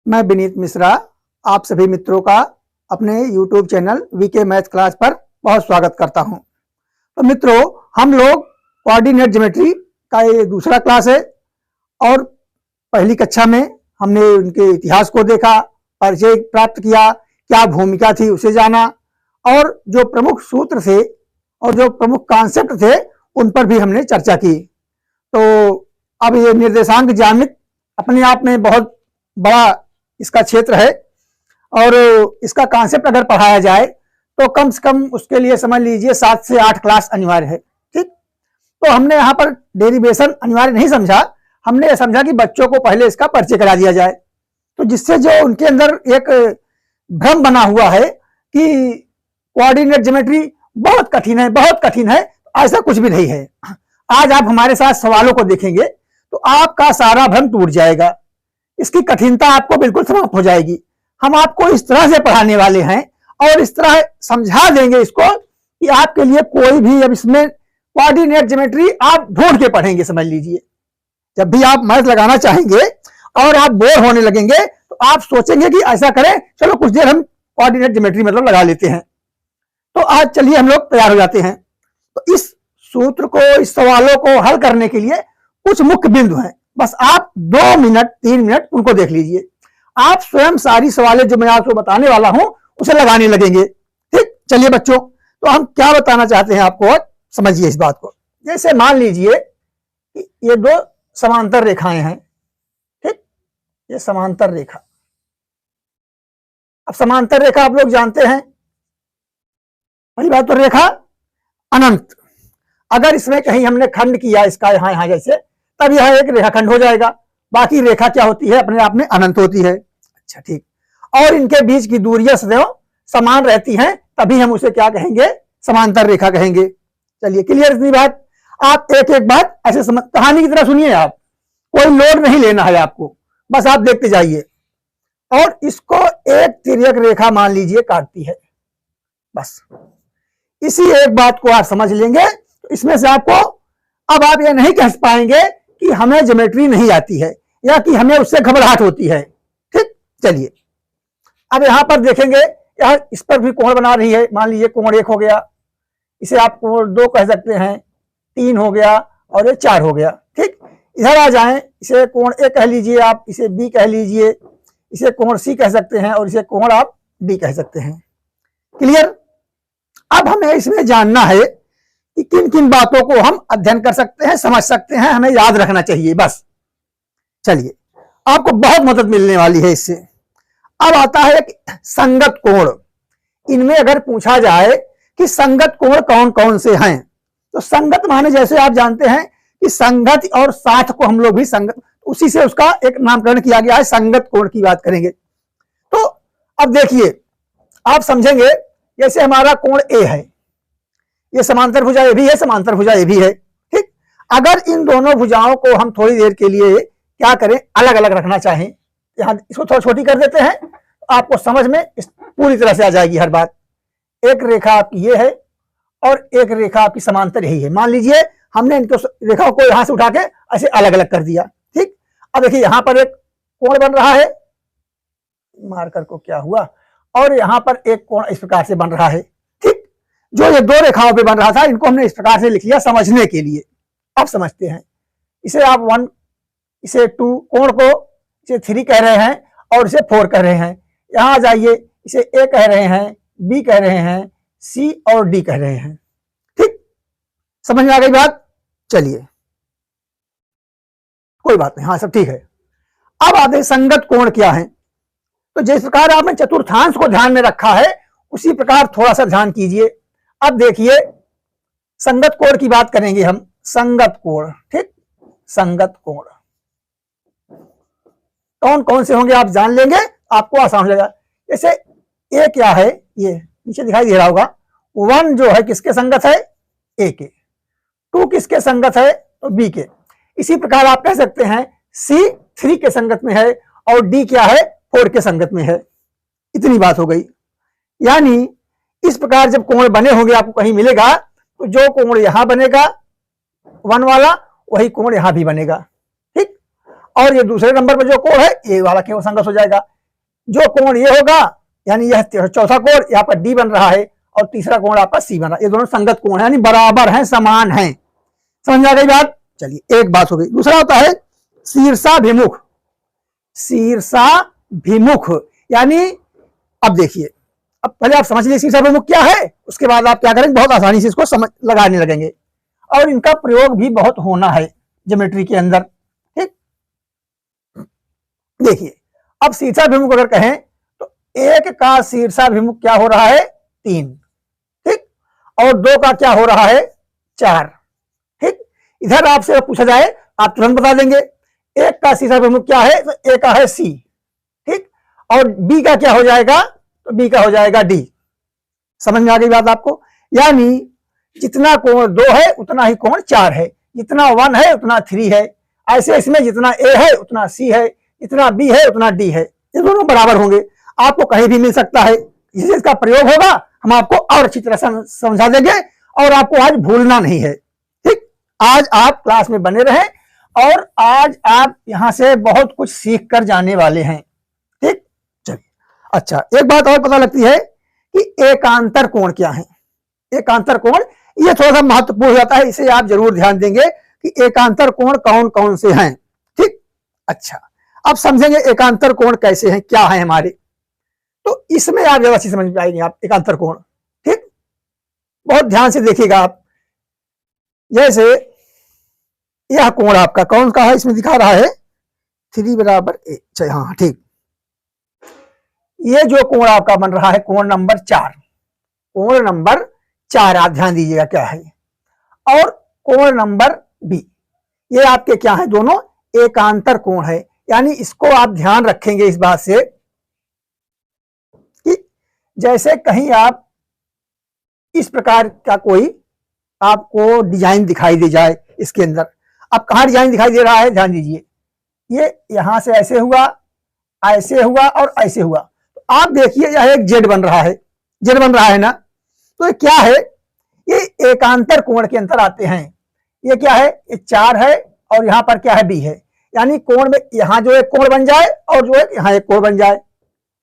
मैं विनीत मिश्रा आप सभी मित्रों का अपने YouTube channel VK math class पर बहुत स्वागत करता हूं। तो मित्रों, हम लोग कोऑर्डिनेट ज्योमेट्री का ये दूसरा क्लास है और पहली कक्षा में हमने उनके इतिहास को देखा, परिचय प्राप्त किया, क्या भूमिका थी उसे जाना और जो प्रमुख सूत्र थे और जो प्रमुख कॉन्सेप्ट थे उन पर भी हमने चर्चा की। तो अब ये निर्देशांक ज्यामिति अपने आप में बहुत बड़ा इसका क्षेत्र है और इसका कॉन्सेप्ट अगर पढ़ाया जाए तो कम से कम उसके लिए समझ लीजिए 7 से 8 क्लास अनिवार्य है। ठीक, तो हमने यहाँ पर डेरिवेशन अनिवार्य नहीं समझा, हमने ये समझा कि बच्चों को पहले इसका परिचय करा दिया जाए, तो जिससे जो उनके अंदर एक भ्रम बना हुआ है कि कोऑर्डिनेट ज्योमेट्री बहुत कठिन है, बहुत कठिन है। ऐसा कुछ भी नहीं है। आज आप हमारे साथ सवालों को देखेंगे तो आपका सारा भ्रम टूट जाएगा, इसकी कठिनता आपको बिल्कुल समाप्त हो जाएगी। हम आपको इस तरह से पढ़ाने वाले हैं और इस तरह समझा देंगे इसको कि आपके लिए कोई भी अब इसमें कोऑर्डिनेट ज्योमेट्री आप ढूंढ के पढ़ेंगे। समझ लीजिए, जब भी आप मैथ लगाना चाहेंगे और आप बोर होने लगेंगे तो आप सोचेंगे कि ऐसा करें, चलो कुछ देर हम कोऑर्डिनेट ज्योमेट्री मतलब लगा लेते हैं। तो आज चलिए हम लोग तैयार हो जाते हैं। तो इस सूत्र को, इस सवालों को हल करने के लिए कुछ मुख्य बिंदु हैं, बस आप 2 मिनट 3 मिनट उनको देख लीजिए। आप स्वयं सारी सवालें जो मैं आपको बताने वाला हूं उसे लगाने लगेंगे। ठीक, चलिए बच्चों, तो हम क्या बताना चाहते हैं आपको, समझिए इस बात को। जैसे मान लीजिए कि ये 2 समांतर रेखाएं हैं। ठीक, ये समांतर रेखा। अब समांतर रेखा आप लोग जानते हैं, पहली बात तो रेखा अनंत। अगर इसमें कहीं हमने खंड किया इसका यहां जैसे, तब यह एक रेखाखंड हो जाएगा। बाकी रेखा क्या होती है, अपने आप में अनंत होती है। अच्छा ठीक, और इनके बीच की दूरियां सदैव समान रहती हैं, तभी हम उसे क्या कहेंगे, समांतर रेखा कहेंगे। चलिए, क्लियर इतनी बात। आप एक एक बात ऐसे समझ, कहानी की तरह सुनिए। आप कोई लोड नहीं लेना है आपको, बस आप देखते जाइए। और इसको एक तिर्यक रेखा मान लीजिए काटती है, बस इसी एक बात को आप समझ लेंगे तो इसमें से आपको अब आप ये नहीं कह पाएंगे कि हमें ज्योमेट्री नहीं आती है या कि हमें उससे घबराहट होती है। ठीक, चलिए अब यहां पर देखेंगे, यहां इस पर भी कोण बना रही है। मान लीजिए कोण 1 हो गया, इसे आप कोण 2 कह सकते हैं, 3 हो गया और ये 4 हो गया। ठीक, इधर आ जाएं, इसे कोण A कह लीजिए, आप इसे B कह लीजिए, इसे कोण C कह सकते हैं और इसे कोण आप D कह सकते हैं। क्लियर। अब हमें इसमें जानना है कि किन किन बातों को हम अध्ययन कर सकते हैं, समझ सकते हैं, हमें याद रखना चाहिए बस। चलिए, आपको बहुत मदद मिलने वाली है इससे। अब आता है संगत कोण। इनमें अगर पूछा जाए कि संगत कोण कौन कौन से हैं, तो संगत माने जैसे आप जानते हैं कि संगत और साथ को हम लोग भी संगत, उसी से उसका एक नामकरण किया गया है, संगत कोण की बात करेंगे। तो अब देखिए, आप समझेंगे, जैसे हमारा कोण ए है, ये समांतर भुजा ये भी है, समांतर भुजा ये भी है। ठीक, अगर इन दोनों भुजाओं को हम थोड़ी देर के लिए क्या करें, अलग अलग रखना चाहें, यहां इसको थोड़ा छोटी कर देते हैं, तो आपको समझ में पूरी तरह से आ जाएगी हर बात। एक रेखा आपकी ये है और एक रेखा आपकी समांतर यही है। मान लीजिए हमने इनको रेखाओं को यहां से उठा के ऐसे अलग अलग कर दिया। ठीक, अब देखिए यहां पर एक कोण बन रहा है, मार्कर को क्या हुआ, और यहां पर एक कोण इस प्रकार से बन रहा है। ठीक, जो ये 2 रेखाओं पे बन रहा था, इनको हमने इस प्रकार से लिख लिया समझने के लिए। अब समझते हैं, इसे आप 1, इसे 2, कोण को इसे 3 कह रहे हैं और इसे 4 कह रहे हैं। यहां आ जाइए, इसे A कह रहे हैं, B कह रहे हैं, C और D कह रहे हैं। ठीक, समझ में आ गई बात। चलिए, कोई बात नहीं, हाँ सब ठीक है। अब आते संगत कोण क्या है। तो जिस प्रकार आपने चतुर्थांश को ध्यान में रखा है, उसी प्रकार थोड़ा सा ध्यान कीजिए। अब देखिए, संगत कोण की बात करेंगे हम, संगत कोण। ठीक, संगत कोण कौन कौन से होंगे आप जान लेंगे, आपको आसान हो जाएगा। जैसे ए क्या है, ये नीचे दिखाई दे रहा होगा, 1 जो है किसके संगत है, ए के। 2 किसके संगत है, तो बी के। इसी प्रकार आप कह सकते हैं C 3 के संगत में है और D क्या है, 4 के संगत में है। इतनी बात हो गई। यानी इस प्रकार जब कोण बने होंगे, आपको कहीं मिलेगा, तो जो कोण यहां बनेगा 1 वाला, वही कोण यहां भी बनेगा। ठीक, और ये दूसरे नंबर पर जो कोण है, ए वाला केवल संगत हो जाएगा। जो कोण ये होगा, यानी यह चौथा कोण यहाँ पर डी बन रहा है और तीसरा कोण आपका सी बन रहा है, ये दोनों संगत कोण है, यानी बराबर हैं, समान हैं। समझ में आ गई बात? चलिए एक बात हो गई। दूसरा होता है शीर्षाभिमुख। शीर्षाभिमुख यानी, अब देखिए, अब पहले आप समझ लीजिए शीर्षाभिमुख क्या है, उसके बाद आप क्या करेंगे, बहुत आसानी से इसको समझ लगाने लगेंगे, और इनका प्रयोग भी बहुत होना है ज्योमेट्री के अंदर। ठीक, देखिए अब शीर्षाभिमुख अगर कहें तो एक का शीर्षाभिमुख क्या हो रहा है, 3, ठीक, और 2 का क्या हो रहा है, 4। ठीक, इधर आपसे पूछा जाए आप तुरंत बता देंगे। एक का शीर्षाभिमुख क्या है, तो ए का है सी, ठीक, और बी का क्या हो जाएगा, तो बी का हो जाएगा डी। समझ में आ गई बात आपको? यानी जितना कोण 2 है उतना ही कोण 4 है, जितना 1 है उतना 3 है, ऐसे इसमें जितना ए है उतना सी है, जितना बी है उतना डी है, ये दोनों बराबर होंगे। आपको कहीं भी मिल सकता है, जिससे इसका प्रयोग होगा हम आपको और अच्छी तरह समझा देंगे, और आपको आज भूलना नहीं है। ठीक, आज आप क्लास में बने रहें, और आज आप यहां से बहुत कुछ सीख कर जाने वाले हैं। ठीक, चलिए अच्छा, एक बात और पता लगती है कि एकांतर कोण क्या है। एकांतर कोण ये थोड़ा सा महत्वपूर्ण हो जाता है, इसे आप जरूर ध्यान देंगे कि एकांतर कोण कौन कौन से हैं। ठीक, अच्छा, अब समझेंगे एकांतर कोण कैसे हैं, क्या है हमारे, तो इसमें आप ज्यादा अच्छी समझ पाएंगे आप एकांतर कोण। ठीक, बहुत ध्यान से देखिएगा आप। जैसे यह कोण आपका कौन का है, इसमें दिखा रहा है 3 बराबर ए। हाँ ठीक, ये जो कोण आपका बन रहा है कोण नंबर 4, कोण नंबर 4 आप ध्यान दीजिएगा क्या है, और कोण नंबर बी, ये आपके क्या है, दोनों एकांतर कोण है। यानी इसको आप ध्यान रखेंगे इस बात से कि जैसे कहीं आप इस प्रकार का कोई आपको डिजाइन दिखाई दे जाए इसके अंदर, अब कहां डिजाइन दिखाई दे रहा है, ध्यान दीजिए, ये यहां से ऐसे हुआ, ऐसे हुआ और ऐसे हुआ, तो आप देखिए यह एक जेड बन रहा है, जेड बन रहा है ना, तो ये क्या है, ये एकांतर कोण के अंतर आते हैं। ये क्या है, ये 4 है और यहां पर क्या है, बी है, यानी कोण में यहां जो एक कोण बन जाए और जो है यहां एक कोण बन जाए।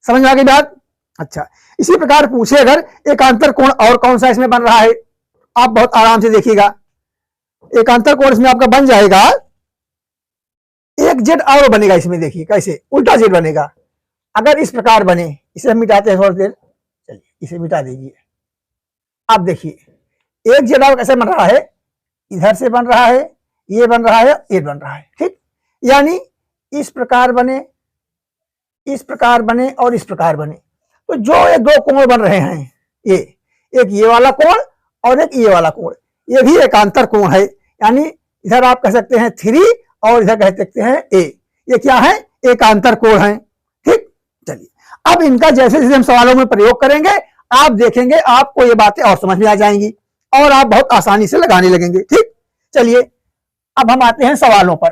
समझ में आ गई बात? अच्छा, इसी प्रकार पूछे अगर एकांतर कोण और कौन सा इसमें बन रहा है, आप बहुत आराम से देखिएगा, एकांतर कोण इसमें आपका बन जाएगा, एक जेड और बनेगा इसमें, देखिए कैसे उल्टा जेड बनेगा। अगर इस प्रकार बने, इसे हम मिटाते हैं थोड़ी देर, चलिए इसे मिटा दीजिए। आप देखिए एक जेड और कैसे बन रहा है, इधर से बन रहा है, ये बन रहा है, ये बन रहा है। ठीक, यानी इस प्रकार बने, इस प्रकार बने और इस प्रकार बने, तो जो ये 2 कोण बन रहे हैं, ये एक ये वाला कोण और एक ये वाला कोण, ये भी एकांतर कोण है। यानी इधर आप कह सकते हैं 3 और इधर कह सकते हैं ए, ये क्या है, एकांतर कोण है। ठीक, चलिए अब इनका जैसे जैसे हम सवालों में प्रयोग करेंगे आप देखेंगे आपको ये बातें और समझ में आ जाएंगी और आप बहुत आसानी से लगाने लगेंगे। ठीक, चलिए अब हम आते हैं सवालों पर।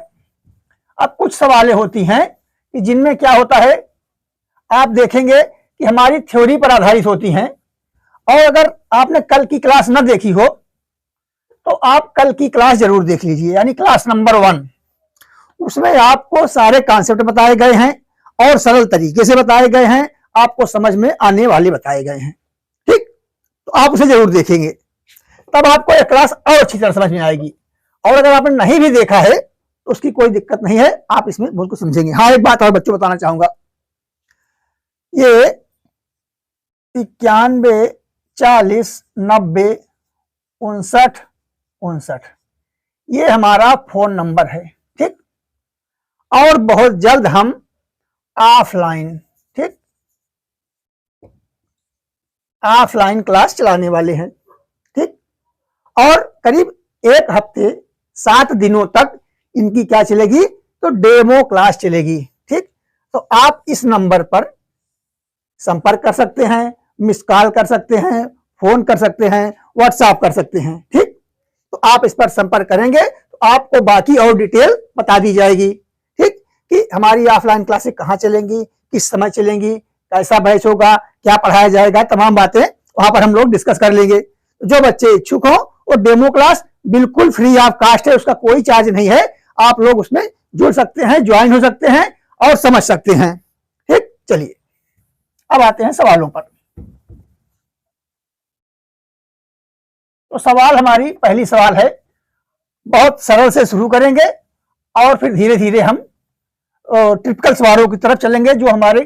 अब कुछ सवालें होती हैं कि जिनमें क्या होता है, आप देखेंगे कि हमारी थ्योरी पर आधारित होती हैं, और अगर आपने कल की क्लास न देखी हो तो आप कल की क्लास जरूर देख लीजिए, यानी क्लास नंबर 1, उसमें आपको सारे कॉन्सेप्ट बताए गए हैं और सरल तरीके से बताए गए हैं, आपको समझ में आने वाले बताए गए हैं। ठीक, तो आप उसे जरूर देखेंगे, तब आपको यह क्लास और अच्छी तरह समझ में आएगी, और अगर आपने नहीं भी देखा है तो उसकी कोई दिक्कत नहीं है, आप इसमें बहुत कुछ समझेंगे। हाँ, एक बात और बच्चों बताना चाहूंगा, ये 91 40 90 59 59 ये हमारा फोन नंबर है। ठीक, और बहुत जल्द हम ऑफलाइन, ठीक, ऑफलाइन क्लास चलाने वाले हैं। ठीक, और करीब 1 हफ्ते 7 दिनों तक इनकी क्या चलेगी, तो डेमो क्लास चलेगी। ठीक, तो आप इस नंबर पर संपर्क कर सकते हैं, मिस कॉल कर सकते हैं, फोन कर सकते हैं, व्हाट्सएप कर सकते हैं। ठीक, तो आप इस पर संपर्क करेंगे तो आपको बाकी और डिटेल बता दी जाएगी। ठीक, कि हमारी ऑफलाइन क्लासेस कहाँ चलेंगी, किस समय चलेंगी, कैसा बैच होगा, क्या पढ़ाया जाएगा, तमाम बातें वहां पर हम लोग डिस्कस कर लेंगे। जो बच्चे इच्छुक हो वो डेमो क्लास बिल्कुल फ्री ऑफ कास्ट है, उसका कोई चार्ज नहीं है, आप लोग उसमें जुड़ सकते हैं, ज्वाइन हो सकते हैं और समझ सकते हैं। ठीक, चलिए अब आते हैं सवालों पर। तो सवाल हमारी पहली सवाल है, बहुत सरल से शुरू करेंगे और फिर धीरे धीरे हम टिपिकल सवालों की तरफ चलेंगे जो हमारे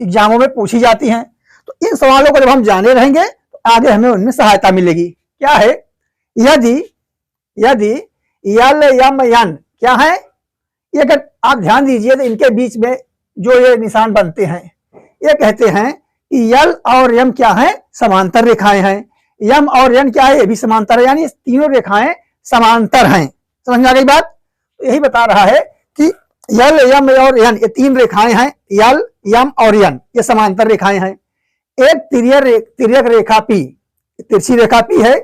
एग्जामों में पूछी जाती हैं। तो इन सवालों को जब हम जाने रहेंगे तो आगे हमें उनमें सहायता मिलेगी। क्या है? यदि यदि यल यम यन क्या है? ये अगर आप ध्यान दीजिए तो इनके बीच में जो ये निशान बनते हैं, ये कहते हैं कि यल और यम क्या है? समांतर रेखाएं हैं। यम और यन क्या है? ये भी समांतर है, यानी तीनों रेखाएं समांतर हैं। समझ में आ गई बात? यही बता रहा है कि यल यम और यन ये तीन रेखाएं हैं। यल यम और यन ये समांतर रेखाएं हैं। एक तिर्यक रेखा पी, तिरछी रेखा पी है,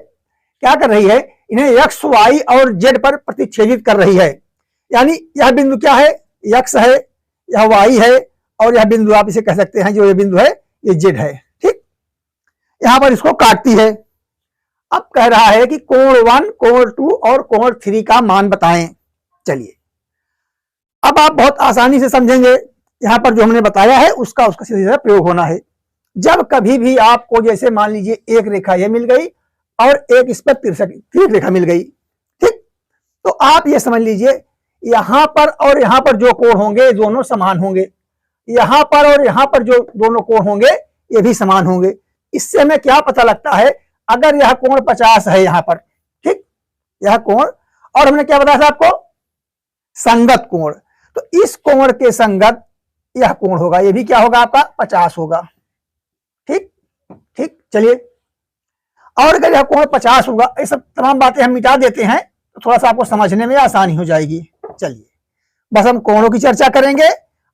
क्या कर रही है? इन्हें एक्स वाई और जेड पर प्रतिच्छेदित कर रही है। यानी यह बिंदु क्या है? एक्स है, यह वाई है और यह बिंदु आप इसे कह सकते हैं जो ये बिंदु है ये जेड है। ठीक, यहां पर इसको काटती है। अब कह रहा है कि कोण 1, कोण 2 और कोण 3 का मान बताएं। चलिए अब आप बहुत आसानी से समझेंगे। यहां पर जो हमने बताया है उसका सीधा सीधा प्रयोग होना है। जब कभी भी आपको जैसे मान लीजिए एक रेखा ये मिल गई और एक इस पर तिरछी रेखा मिल गई, ठीक, तो आप ये समझ लीजिए यहां पर और यहां पर जो कोण होंगे दोनों समान होंगे, यहां पर और यहां पर जो दोनों कोण होंगे ये भी समान होंगे। इससे हमें क्या पता लगता है? अगर यह कोण 50 है यहां पर, ठीक, यह कोण, और हमने क्या बताया था आपको? संगत कोण। तो इस कोण के संगत यह कोण होगा, ये भी क्या होगा? आपका 50 होगा। ठीक ठीक, चलिए, और अगर यह कोण 50 होगा, ये सब तमाम बातें हम मिटा देते हैं तो थोड़ा सा आपको समझने में आसानी हो जाएगी। चलिए बस हम कोणों की चर्चा करेंगे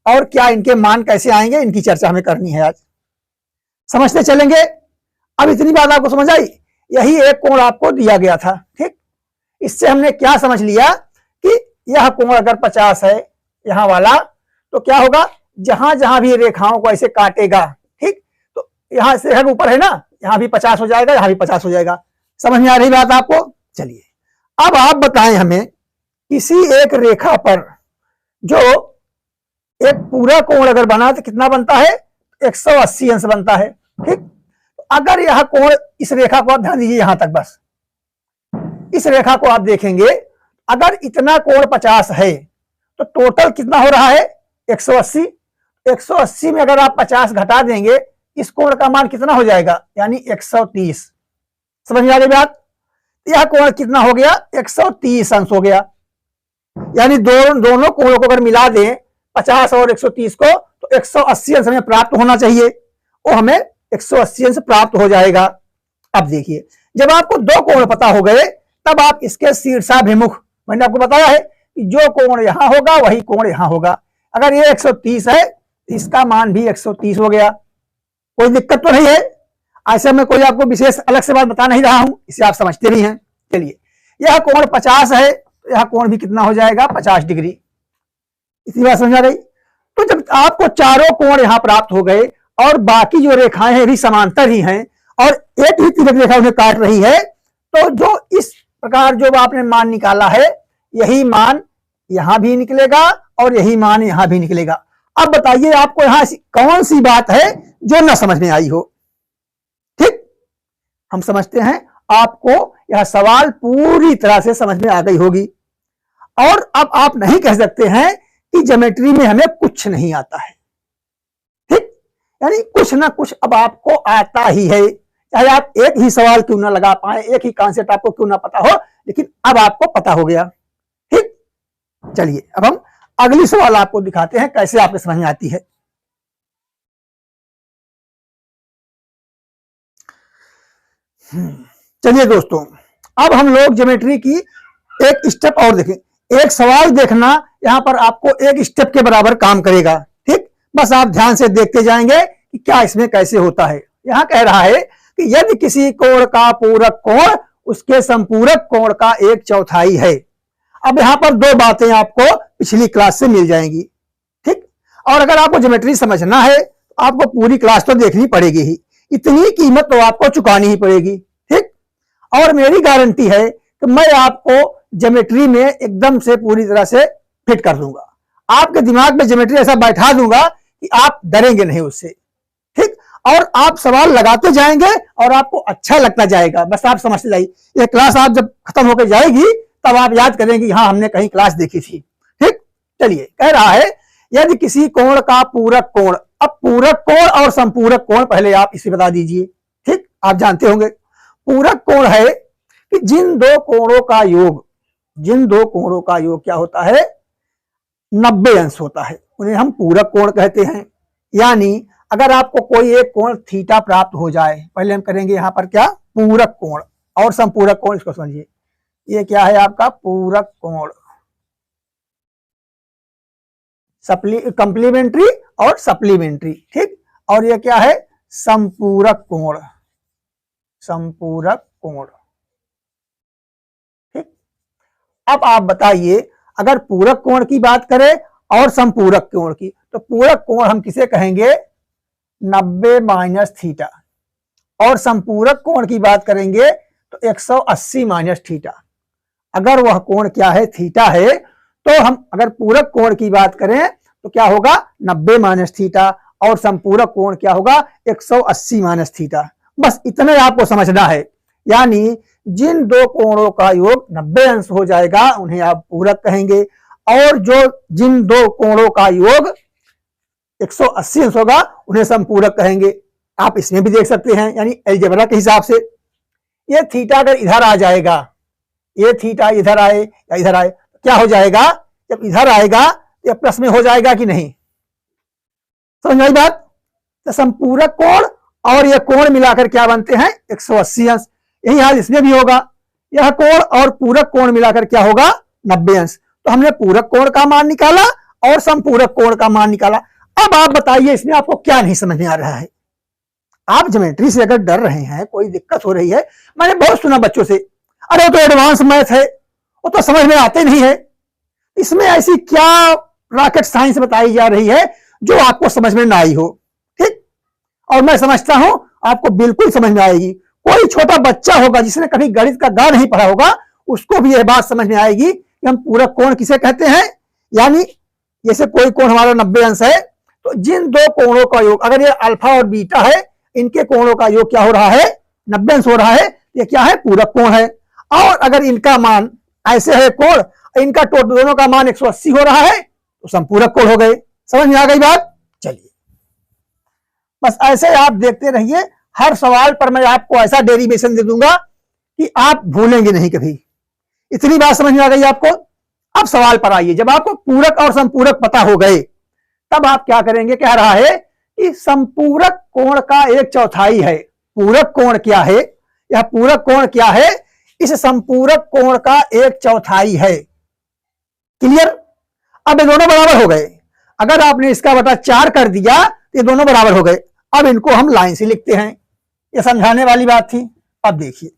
और क्या इनके मान कैसे आएंगे इनकी चर्चा हमें करनी है आज। समझते चलेंगे। अब इतनी बात आपको समझ आई? यही एक कोण आपको दिया गया था। ठीक, इससे हमने क्या समझ लिया कि यह कोण अगर 50 है यहां वाला, तो क्या होगा? जहां जहां भी रेखाओं को ऐसे काटेगा, ठीक, तो यहां से ऊपर है ना, यहां भी 50 हो जाएगा, यहां भी 50 हो जाएगा। समझ में आ रही बात आपको? चलिए अब आप बताएं हमें, किसी एक रेखा पर जो एक पूरा कोण अगर बना तो कितना बनता है? 180 अंश बनता है। ठीक, अगर यह कोण, इस रेखा को आप ध्यान दीजिए यहां तक, बस इस रेखा को आप देखेंगे, अगर इतना कोण 50 है तो टोटल कितना हो रहा है? 180। 180 में अगर आप 50 घटा देंगे, इस कोण का मान कितना हो जाएगा? यानी 130। समझ में आ गई बात? यह कोण कितना हो गया? 130 अंश हो गया। यानी दोनों कोणों को अगर मिला दें 50 और 130 को, तो 180 अंश हमें प्राप्त होना चाहिए, वो हमें 180 अंश प्राप्त हो जाएगा। अब देखिए, जब आपको दो कोण पता हो गए तब आप इसके शीर्षाभिमुख, मैंने आपको बताया है कि जो कोण यहां होगा वही कोण यहां होगा। अगर ये 130 है तो इसका मान भी 130 हो गया। कोई दिक्कत तो नहीं है? ऐसे में कोई आपको विशेष अलग से बात बता नहीं रहा हूं, इसे आप समझते भी हैं। चलिए, यह कोण 50 है तो यह कोण भी कितना हो जाएगा? 50 डिग्री। इतनी बात समझ आ गई? तो जब आपको चारों कोण यहां प्राप्त हो गए और बाकी जो रेखाएं हैं भी समांतर ही हैं और एक ही तिर्यक रेखा उन्हें काट रही है, तो जो इस प्रकार जो आपने मान निकाला है यही मान यहां भी निकलेगा और यही मान यहां भी निकलेगा। अब बताइए आपको यहां कौन सी बात है जो ना समझ में आई हो? ठीक, हम समझते हैं आपको यह सवाल पूरी तरह से समझ में आ गई होगी। और अब आप नहीं कह सकते हैं कि ज्योमेट्री में हमें कुछ नहीं आता है। ठीक, यानी कुछ ना कुछ अब आपको आता ही है, चाहे आप एक ही सवाल क्यों ना लगा पाए, एक ही कॉन्सेप्ट आपको क्यों ना पता हो, लेकिन अब आपको पता हो गया। ठीक, चलिए अब हम अगली सवाल आपको दिखाते हैं कैसे आपको समझ में आती है। चलिए दोस्तों, अब हम लोग ज्योमेट्री की एक स्टेप और देखें। एक सवाल देखना यहां पर आपको एक स्टेप के बराबर काम करेगा। ठीक, बस आप ध्यान से देखते जाएंगे कि क्या इसमें कैसे होता है। यहां कह रहा है कि यदि किसी कोण का पूरक कोण उसके संपूरक कोण का 1/4 है। अब यहां पर दो बातें आपको पिछली क्लास से मिल जाएंगी। ठीक, और अगर आपको ज्योमेट्री समझना है तो आपको पूरी क्लास तो देखनी पड़ेगी ही, इतनी कीमत तो आपको चुकानी ही पड़ेगी। ठीक, और मेरी गारंटी है कि मैं आपको ज्योमेट्री में एकदम से पूरी तरह से फिट कर दूंगा। आपके दिमाग में ज्योमेट्री ऐसा बैठा दूंगा कि आप डरेंगे नहीं उससे। ठीक, और आप सवाल लगाते जाएंगे और आपको अच्छा लगता जाएगा। बस आप समझते जाइए, ये क्लास आप जब खत्म होकर जाएगी तब आप याद करेंगे हाँ हमने कहीं क्लास देखी थी। ठीक, चलिए कह रहा है यदि किसी कोण का पूरक कोण, अब पूरक कोण और संपूरक कोण पहले आप इसे बता दीजिए। ठीक, आप जानते होंगे पूरक कोण है कि जिन दो कोणों का योग, जिन दो कोणों का योग क्या होता है 90 अंश होता है, उन्हें हम पूरक कोण कहते हैं। यानी अगर आपको कोई एक कोण थीटा प्राप्त हो जाए, पहले हम करेंगे यहां पर क्या पूरक कोण और संपूरक कोण, इसको समझिए। ये क्या है आपका पूरक कोण, कंप्लीमेंट्री और सप्लीमेंट्री। ठीक, और ये क्या है संपूरक कोण, संपूरक कोण। ठीक, अब आप बताइए अगर पूरक कोण की बात करें और संपूरक कोण की, तो पूरक कोण हम किसे कहेंगे 90 माइनस थीटा, और संपूरक कोण की बात करेंगे तो 180 माइनस थीटा। अगर वह कोण क्या है थीटा है, तो हम अगर पूरक कोण की बात करें तो क्या होगा 90 माइनस थीटा, और संपूरक कोण क्या होगा 180 माइनस थीटा। बस इतने आपको समझना है। यानी जिन दो कोणों का योग 90 अंश हो जाएगा उन्हें आप पूरक कहेंगे, और जो जिन दो कोणों का योग 180 अंश होगा उन्हें संपूरक कहेंगे। आप इसमें भी देख सकते हैं, यानी अलजेब्रा के हिसाब से ये थीटा अगर इधर आ जाएगा, ये थीटा इधर आए या इधर आए, क्या हो जाएगा जब इधर आएगा ये प्लस में हो जाएगा कि नहीं, समझ आई बात। तो संपूरक कोण और ये कोण मिलाकर क्या बनते हैं 180 अंश। यही हाल इसमें भी होगा, यह कोण और पूरक कोण मिलाकर क्या होगा 90 अंश। तो हमने पूरक कोण का मान निकाला और संपूरक कोण का मान निकाला। अब आप बताइए इसमें आपको क्या नहीं समझ में आ रहा है। आप ज्योमेट्री से अगर डर रहे हैं, कोई दिक्कत हो रही है, मैंने बहुत सुना बच्चों से, अरे वो तो एडवांस मैथ है, वो तो समझ में आते नहीं है। इसमें ऐसी क्या रॉकेट साइंस बताई जा रही है जो आपको समझ में ना आई हो। ठीक, और मैं समझता हूं आपको बिल्कुल समझ में आएगी। कोई छोटा बच्चा होगा जिसने कभी गणित का गा नहीं पढ़ा होगा, उसको भी यह बात समझ में आएगी कि हम पूरक कोण किसे कहते हैं। यानी जैसे कोई कोण हमारा 90 अंश है, तो जिन दो कोणों का योग, अगर ये अल्फा और बीटा है, इनके कोणों का योग क्या हो रहा है 90 अंश हो रहा है, ये क्या है पूरक कोण है। और अगर इनका मान ऐसे है कोण, इनका दोनों का मान 180 हो रहा है, तो संपूरक कोण हो गए। समझ में आ गई बात। चलिए बस ऐसे आप देखते रहिए, हर सवाल पर मैं आपको ऐसा डेरिवेशन दे दूंगा कि आप भूलेंगे नहीं कभी। इतनी बात समझ में आ गई आपको। अब सवाल पर आइए, जब आपको पूरक और संपूरक पता हो गए तब आप क्या करेंगे। कह रहा है कि संपूरक कोण का 1/4 है। पूरक कोण क्या है, यह पूरक कोण क्या है, इस संपूरक कोण का 1/4 है। क्लियर। अब ये दोनों बराबर हो गए। अगर आपने इसका बटा 4 कर दिया तो ये दोनों बराबर हो गए। अब इनको हम लाइन से लिखते हैं, ये समझाने वाली बात थी। अब देखिए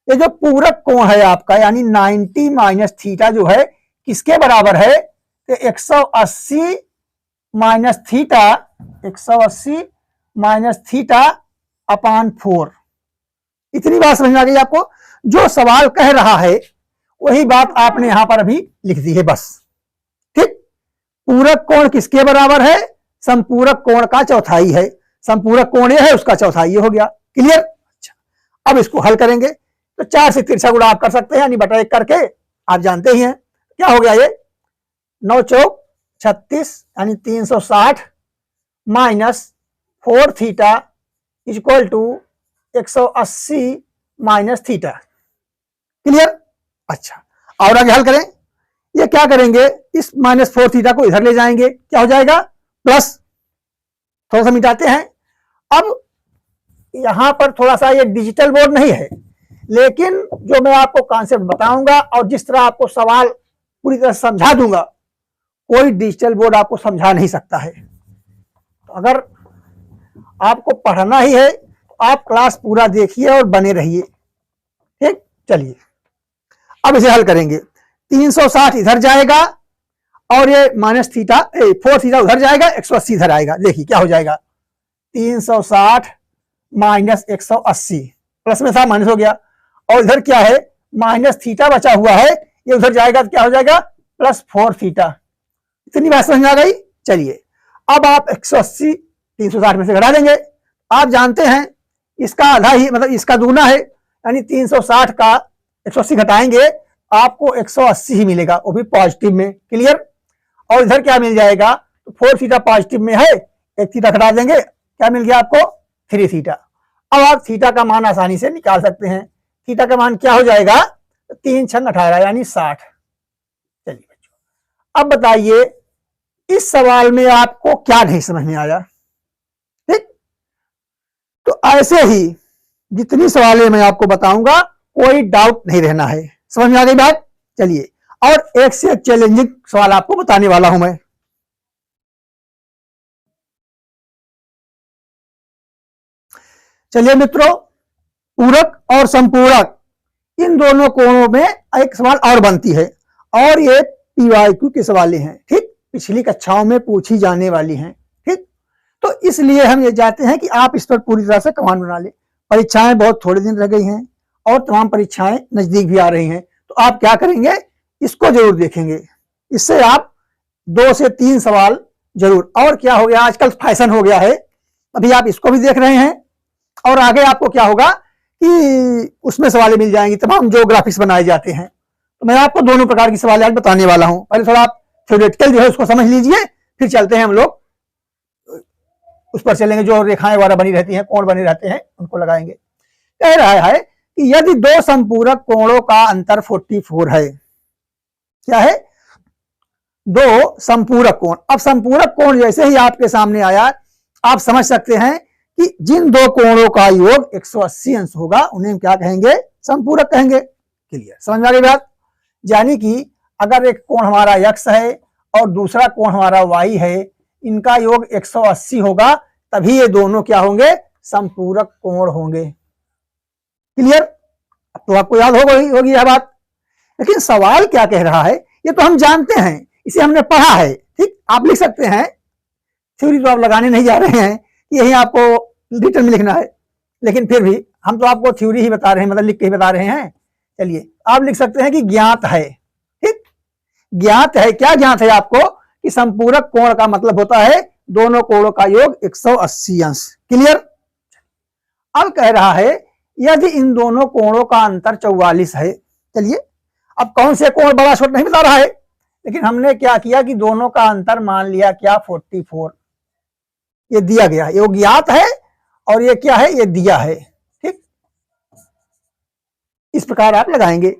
ये जो पूरक कोण है आपका, यानी 90 माइनस थीटा जो है किसके बराबर है, तो 180 minus theta, 180 minus theta upon 4। इतनी बात समझ में आ गई आपको। जो सवाल कह रहा है वही बात आपने यहां पर अभी लिख दी है बस। ठीक, पूरक कोण किसके बराबर है, संपूरक कोण का चौथाई है। संपूरक कोण ये है, उसका चौथाई ये हो गया। क्लियर। अच्छा, अब इसको हल करेंगे तो 4 से तिरछा गुणा आप कर सकते हैं, यानी बटा 1 करके। आप जानते ही हैं क्या हो गया, ये 9 चौक 36 यानी 360 minus 4 theta equal to 180 minus theta. Clear. अच्छा, और आगे हल करें। ये क्या करेंगे, इस -4 थीटा को इधर ले जाएंगे, क्या हो जाएगा प्लस। थोड़ा सा मिटाते हैं। अब यहां पर थोड़ा सा ये डिजिटल बोर्ड नहीं है, लेकिन जो मैं आपको कॉन्सेप्ट बताऊंगा और जिस तरह आपको सवाल पूरी तरह समझा दूंगा, कोई डिजिटल बोर्ड आपको समझा नहीं सकता है। तो अगर आपको पढ़ना ही है तो आप क्लास पूरा देखिए और बने रहिए। ठीक, चलिए अब इसे हल करेंगे। 360 इधर जाएगा और ये माइनस थीटा 4 थीटा उधर जाएगा, 180 इधर आएगा। देखिए क्या हो जाएगा, 360 माइनस 180, प्लस में था माइनस हो गया, और इधर क्या है माइनस थीटा बचा हुआ है, ये उधर जाएगा तो क्या हो जाएगा +4 थीटा। इतनी बात समझ में आ गई। चलिए अब आप 180 360 में से घटा देंगे आप जानते हैं इसका आधा ही मतलब इसका दूना है, यानी 360 का 180 घटाएंगे आपको 180 ही मिलेगा, वो भी पॉजिटिव में। क्लियर। और इधर क्या मिल जाएगा, तो 4 थीटा पॉजिटिव में है, एक थीटा घटा देंगे, क्या मिल गया आपको 3 थीटा। अब आप थीटा का मान आसानी से निकाल सकते हैं। थीटा का मान क्या हो जाएगा, 3 छंग 18 यानी 60। चलिए बच्चों, अब बताइए इस सवाल में आपको क्या नहीं समझ में आया। ठीक, तो ऐसे ही जितनी सवालें मैं आपको बताऊंगा कोई डाउट नहीं रहना है। समझ में आ गई बात। चलिए, और एक से एक चैलेंजिंग सवाल आपको बताने वाला हूं मैं। चलिए मित्रों, पूरक और संपूरक इन दोनों कोणों में एक सवाल और बनती है, और ये पीवाईक्यू के सवाल हैं। ठीक, पिछली कक्षाओं में पूछी जाने वाली हैं। ठीक, तो इसलिए हम ये चाहते हैं कि आप इस पर पूरी तरह से कमान बना ले। परीक्षाएं बहुत थोड़े दिन रह गई हैं और तमाम परीक्षाएं नजदीक भी आ रही हैं, तो आप क्या करेंगे, इसको जरूर देखेंगे। इससे आप 2 से 3 सवाल जरूर। और क्या हो गया, आजकल फैशन हो गया है, अभी आप इसको भी देख रहे हैं और आगे आपको क्या होगा कि उसमें सवालें मिल जाएंगी, तमाम ज्योग्राफिक्स बनाए जाते हैं। तो मैं आपको दोनों प्रकार की सवाल आज बताने वाला हूं। पहले थोड़ा आप थ्योरेटिकल जो है उसको समझ लीजिए, फिर चलते हैं हम लोग उस पर चलेंगे, जो रेखाएं वगैरह बनी रहती हैं, कोण बने रहते हैं, उनको लगाएंगे। कह रहा है कि यदि 2 संपूरक कोणों का अंतर 44 है। क्या है, 2 संपूरक कोण। अब संपूरक कोण जैसे ही आपके सामने आया, आप समझ सकते हैं कि जिन 2 कोणों का योग 180 अंश होगा उन्हें क्या कहेंगे, संपूरक कहेंगे। क्लियर, समझ में आ गई बात। यानी कि अगर एक कोण हमारा x है और दूसरा कोण हमारा y है, इनका योग 180 होगा, तभी ये दोनों क्या होंगे, संपूरक कोण होंगे। क्लियर, अब तो आपको याद होगी यह बात। लेकिन सवाल क्या कह रहा है, ये तो हम जानते हैं, इसे हमने पढ़ा है। ठीक, आप लिख सकते हैं, थ्योरी तो आप लगाने नहीं जा रहे हैं, यही आपको रिटर्न में लिखना है, लेकिन फिर भी हम तो आपको थ्योरी ही बता रहे हैं, मतलब लिख के ही बता रहे हैं। चलिए, आप लिख सकते हैं कि ज्ञात है। ठीक, ज्ञात है, क्या ज्ञात है आपको, कि संपूरक कोण का मतलब होता है दोनों कोणों का योग 180 अंश। क्लियर। अब कह रहा है यदि इन दोनों कोणों का अंतर 44 है। चलिए, अब कौन से कोण बड़ा छोटा नहीं बता रहा है, लेकिन हमने क्या किया कि दोनों का अंतर मान लिया क्या, 44। ये दिया गया, ये ज्ञात है, और ये क्या है, ये दिया है। ठीक, इस प्रकार आप लगाएंगे।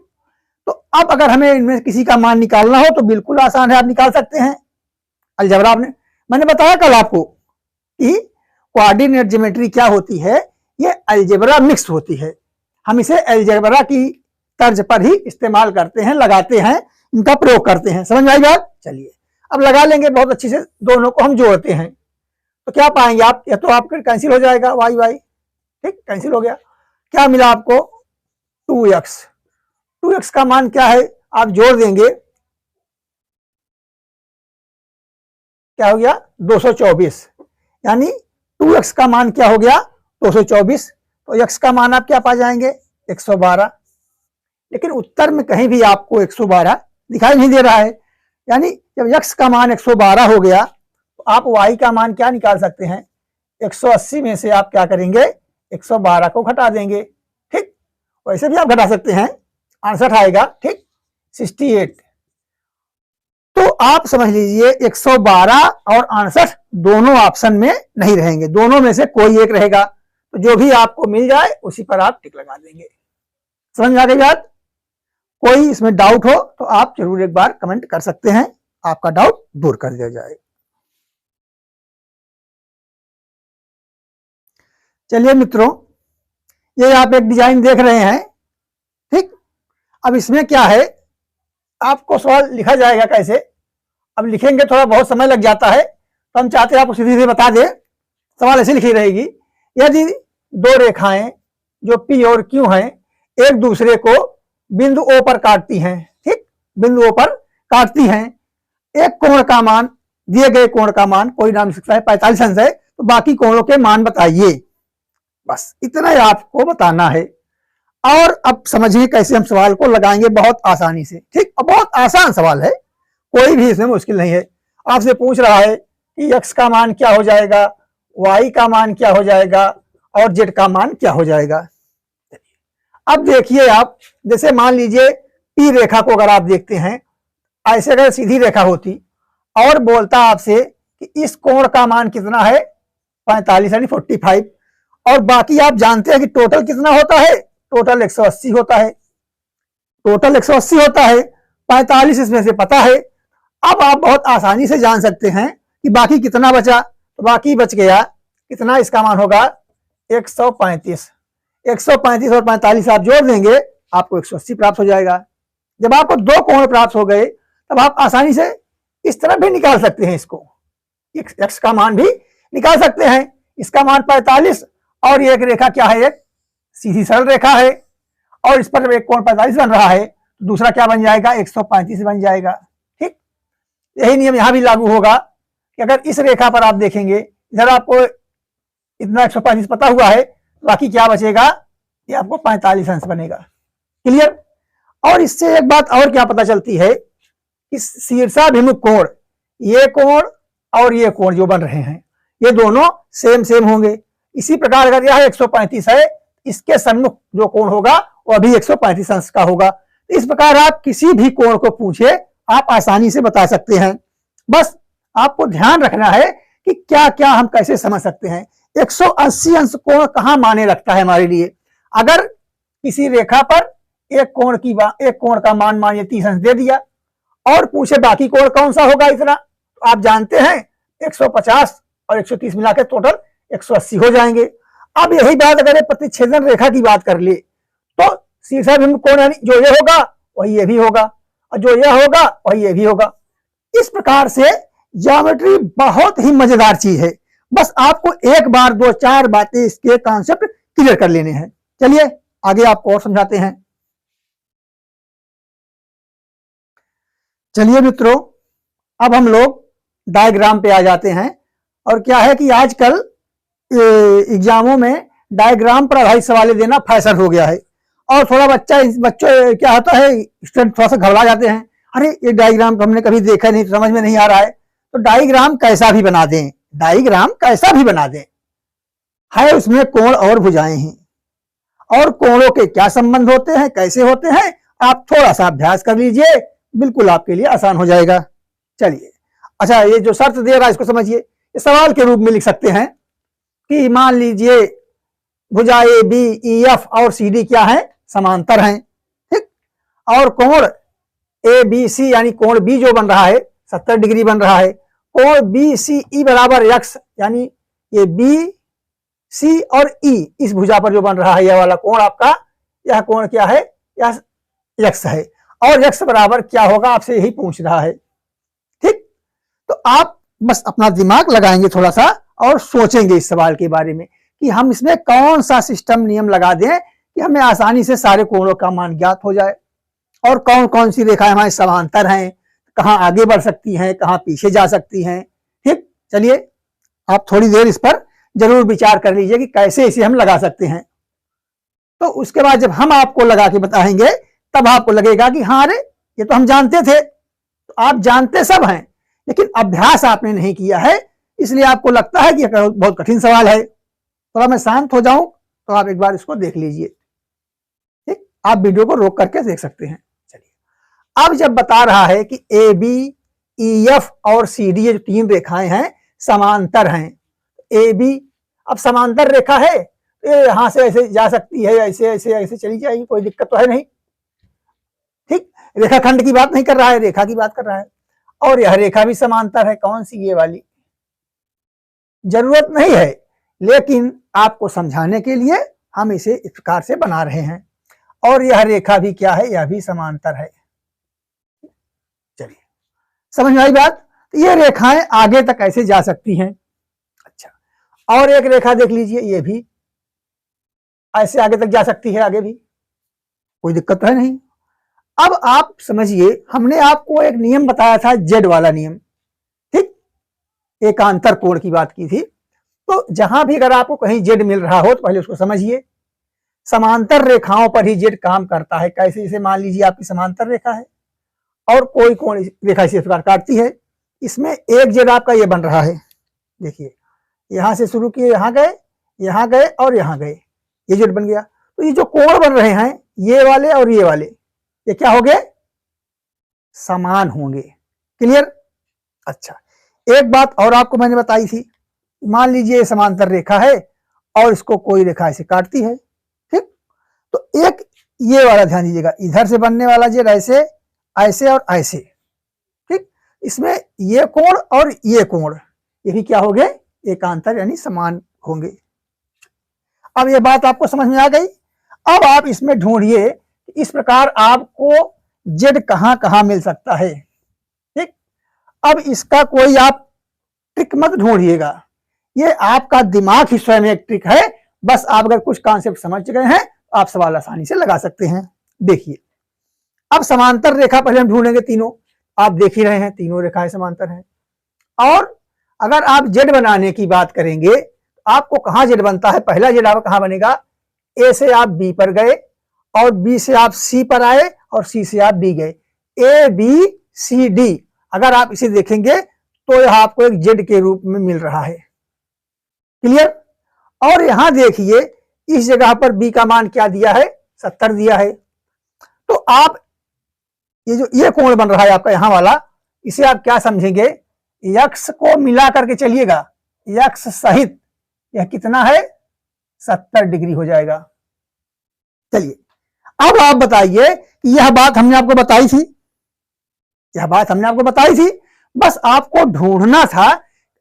तो अब अगर हमें इनमें किसी का मान निकालना हो तो बिल्कुल आसान है, आप निकाल सकते हैं। अलजेब्रा मैंने बताया कल आपको कि कोऑर्डिनेट ज्योमेट्री क्या होती है, ये अलजेब्रा मिक्स होती है। हम इसे अलजेब्रा की तर्ज पर ही इस्तेमाल करते हैं, लगाते हैं, इनका प्रयोग करते हैं। समझ में आई बात। चलिए, अब लगा लेंगे बहुत अच्छी से, दोनों को हम जोड़ते हैं तो क्या पाएंगे आप, या तो आपके कैंसिल हो जाएगा वाई वाई। ठीक, कैंसिल हो गया, क्या मिला आपको, 2x। 2x का मान क्या है, आप जोड़ देंगे, क्या हो गया, 224। यानी 2x का मान क्या हो गया, 224। तो x का मान आप क्या पा जाएंगे, 112। लेकिन उत्तर में कहीं भी आपको 112 दिखाई नहीं दे रहा है। यानी जब x का मान 112 हो गया तो आप y का मान क्या निकाल सकते हैं, 180 में से आप क्या करेंगे, 112 को घटा देंगे। ठीक, वैसे भी आप घटा सकते हैं, 68 आएगा। ठीक, 68। तो आप समझ लीजिए 112 और 68 दोनों ऑप्शन में नहीं रहेंगे, दोनों में से कोई एक रहेगा। तो जो भी आपको मिल जाए उसी पर आप टिक लगा देंगे। समझ में आ गई बात। कोई इसमें डाउट हो तो आप जरूर एक बार कमेंट कर सकते हैं, आपका डाउट दूर कर दिया जाए। चलिए मित्रों, ये आप एक डिजाइन देख रहे हैं। ठीक, अब इसमें क्या है, आपको सवाल लिखा जाएगा कैसे, अब लिखेंगे थोड़ा बहुत समय लग जाता है, तो हम चाहते हैं आपको सीधे सीधे बता दें। सवाल ऐसे लिखी रहेगी, यदि 2 रेखाएं जो P और Q हैं एक दूसरे को बिंदु O पर काटती हैं। ठीक, बिंदु O पर काटती हैं, एक कोण का मान, दिए गए कोण का मान कोई नाम सकता है 45 अंश है, तो बाकी कोणों के मान बताइए। बस इतना ही आपको बताना है। और अब समझिए कैसे हम सवाल को लगाएंगे बहुत आसानी से। ठीक, अब बहुत आसान सवाल है, कोई भी इसमें मुश्किल नहीं है। आपसे पूछ रहा है कि x का मान क्या हो जाएगा, y का मान क्या हो जाएगा, और जेड का मान क्या हो जाएगा। अब देखिए आप, जैसे मान लीजिए पी रेखा को अगर आप देखते हैं, ऐसे अगर सीधी रेखा होती और बोलता आपसे कि इस कोण का मान कितना है 45 यानी 45, और बाकी आप जानते हैं कि टोटल कितना होता है, टोटल 180 होता है, टोटल 180 होता है, 45 इसमें से पता है। अब आप बहुत आसानी से जान सकते हैं कि बाकी कितना बचा, तो बाकी बच गया कितना, इसका मान होगा 135। 135 और 45 आप जोड़ देंगे आपको 180 प्राप्त हो जाएगा। जब आपको दो कोण प्राप्त हो गए तब आप आसानी से इस तरह भी निकाल सकते हैं, इसको एक्स का मान भी निकाल सकते हैं। इसका मान 45 और ये एक रेखा क्या है, एक सीधी सरल रेखा है और इस पर एक कोण 45 बन रहा है, तो दूसरा क्या बन जाएगा 135 बन जाएगा। ठीक, यही नियम यहां भी लागू होगा कि अगर इस रेखा पर आप देखेंगे, इधर आपको इतना 135 पता हुआ है, बाकी क्या बचेगा, ये आपको 45 अंश बनेगा। क्लियर। और इससे एक बात और क्या पता चलती है कि शीर्षाभिमुख कोण, ये कोण और ये कोण जो बन रहे हैं ये दोनों सेम सेम होंगे। इसी प्रकार अगर यह 135 है, इसके सम्मुख जो कोण होगा वो भी 135 अंश का होगा। इस प्रकार आप किसी भी कोण को पूछे आप आसानी से बता सकते हैं। बस आपको ध्यान रखना है कि क्या क्या हम कैसे समझ सकते हैं। 180 अंश कोण कहां माने रखता है हमारे लिए। अगर किसी रेखा पर एक कोण का मान मानिए 30 अंश दे दिया और पूछे बाकी कोण कौन सा होगा इतना, तो आप जानते हैं 150 और 130 मिलाकर टोटल 180 हो जाएंगे। अब यही बात अगर प्रतिच्छेदन रेखा की बात कर ले तो शीर्षाभिमुख कोण यानी जो ये होगा वही ये भी होगा और जो यह होगा वही ये भी होगा। इस प्रकार से ज्योमेट्री बहुत ही मजेदार चीज है। बस आपको एक बार दो चार बातें इसके कॉन्सेप्ट क्लियर कर लेने हैं। चलिए आगे आपको और समझाते हैं। चलिए मित्रों, अब हम लोग डायग्राम पे आ जाते हैं। और क्या है कि आजकल एग्जामों में डायग्राम पर आधारित सवाल देना फैशन हो गया है और थोड़ा बच्चों क्या होता है, स्टूडेंट थोड़ा सा घबरा जाते हैं, अरे ये डायग्राम तो हमने कभी देखा नहीं, समझ में नहीं आ रहा है। तो डायग्राम कैसा भी बना दें, डायग्राम कैसा भी बना दें, है उसमें कोण और भुजाएं हैं और कोणों के क्या संबंध होते हैं, कैसे होते हैं, आप थोड़ा सा अभ्यास कर लीजिए, बिल्कुल आपके लिए आसान हो जाएगा। चलिए, अच्छा ये जो शर्त दे रहा है इसको समझिए। इस सवाल के रूप में लिख सकते हैं कि मान लीजिए भुजा ए बी ई एफ और सी डी क्या है, समांतर हैं। ठीक, और कोण ए बी सी यानी कोण बी जो बन रहा है 70 डिग्री बन रहा है। कोण बी सी ई बराबर एक्स यानी ये बी सी और ई इस भुजा पर जो बन रहा है यह वाला कोण आपका, यह कोण क्या है, यह एक्स है और एक्स बराबर क्या होगा आपसे यही पूछ रहा है। ठीक, तो आप बस अपना दिमाग लगाएंगे थोड़ा सा और सोचेंगे इस सवाल के बारे में कि हम इसमें कौन सा सिस्टम नियम लगा दें कि हमें आसानी से सारे कोणों का मान ज्ञात हो जाए और कौन कौन सी रेखाएं हमारे समांतर हैं, कहां आगे बढ़ सकती हैं, कहां पीछे जा सकती हैं। ठीक, चलिए आप थोड़ी देर इस पर जरूर विचार कर लीजिए कि कैसे इसे हम लगा सकते हैं। तो उसके बाद जब हम आपको लगा के बताएंगे तब आपको लगेगा कि हाँ अरे ये तो हम जानते थे। तो आप जानते सब हैं लेकिन अभ्यास आपने नहीं किया है, इसलिए आपको लगता है कि बहुत कठिन सवाल है। थोड़ा मैं शांत हो जाऊं तो आप एक बार इसको देख लीजिए। ठीक, आप वीडियो को रोक करके देख सकते हैं। चलिए, अब जब बता रहा है कि ए बी ई एफ और सी डी ये जो तीन रेखाएं हैं समांतर हैं, ए बी अब समांतर रेखा है ये यहां से ऐसे जा सकती है, ऐसे ऐसे ऐसे चली जाएगी, कोई दिक्कत तो है नहीं। ठीक, रेखाखंड की बात नहीं कर रहा है, रेखा की बात कर रहा है। और यह रेखा भी समांतर है, कौन सी, ये वाली। जरूरत नहीं है लेकिन आपको समझाने के लिए हम इसे इस प्रकार से बना रहे हैं। और यह रेखा भी क्या है, यह भी समांतर है। चलिए समझ में आई बात। तो ये रेखाएं आगे तक ऐसे जा सकती हैं। अच्छा, और एक रेखा देख लीजिए, ये भी ऐसे आगे तक जा सकती है, आगे भी कोई दिक्कत तो है नहीं। अब आप समझिए, हमने आपको एक नियम बताया था, जेड वाला नियम। ठीक, एकांतर कोण की बात की थी। तो जहां भी अगर आपको कहीं जेड मिल रहा हो तो पहले उसको समझिए। समांतर रेखाओं पर ही जेड काम करता है। कैसे, जैसे मान लीजिए आपकी समांतर रेखा है और कोई कोण रेखा इसी प्रकार काटती है, इसमें एक जेड आपका ये बन रहा है। देखिए यहां से शुरू किए यहां गए, यहां गए और यहां गए, ये जेड बन गया। तो ये जो कोण बन रहे हैं ये वाले और ये वाले, ये क्या हो गए, समान होंगे। क्लियर। अच्छा, एक बात और आपको मैंने बताई थी, मान लीजिए ये समांतर रेखा है और इसको कोई रेखा ऐसे काटती है, ठीक। तो एक ये वाला ध्यान दीजिएगा, इधर से बनने वाला जेड ऐसे, ऐसे और ऐसे, ठीक। इसमें ये कोण और ये कोण ये भी क्या हो गए, एकांतर यानी समान होंगे। अब ये बात आपको समझ में आ गई। अब आप इसमें ढूंढिए इस प्रकार आपको जेड कहां कहां मिल सकता है, ठीक। अब इसका कोई आप ट्रिक मत ढूंढिएगा, ये आपका दिमाग ही स्वयं एक ट्रिक है। बस आप अगर कुछ कॉन्सेप्ट समझ गए हैं आप सवाल आसानी से लगा सकते हैं। देखिए, अब समांतर रेखा पहले हम ढूंढेंगे, तीनों आप देख ही रहे हैं, तीनों रेखाएं समांतर हैं। और अगर आप जेड बनाने की बात करेंगे आपको कहां जेड बनता है, पहला जेड आपका कहां बनेगा, ए से आप बी पर गए और बी से आप सी पर आए और सी से आप डी गए, ए बी सी डी। अगर आप इसे देखेंगे तो यह आपको एक जेड के रूप में मिल रहा है। क्लियर। और यहां देखिए इस जगह पर बी का मान क्या दिया है, 70 दिया है। तो आप ये जो ये कोण बन रहा है आपका यहां वाला, इसे आप क्या समझेंगे, यक्स को मिला करके चलिएगा, यक्स सहित यह कितना है, 70 डिग्री हो जाएगा। चलिए अब आप बताइए, यह बात हमने आपको बताई थी, यह बात हमने आपको बताई थी, बस आपको ढूंढना था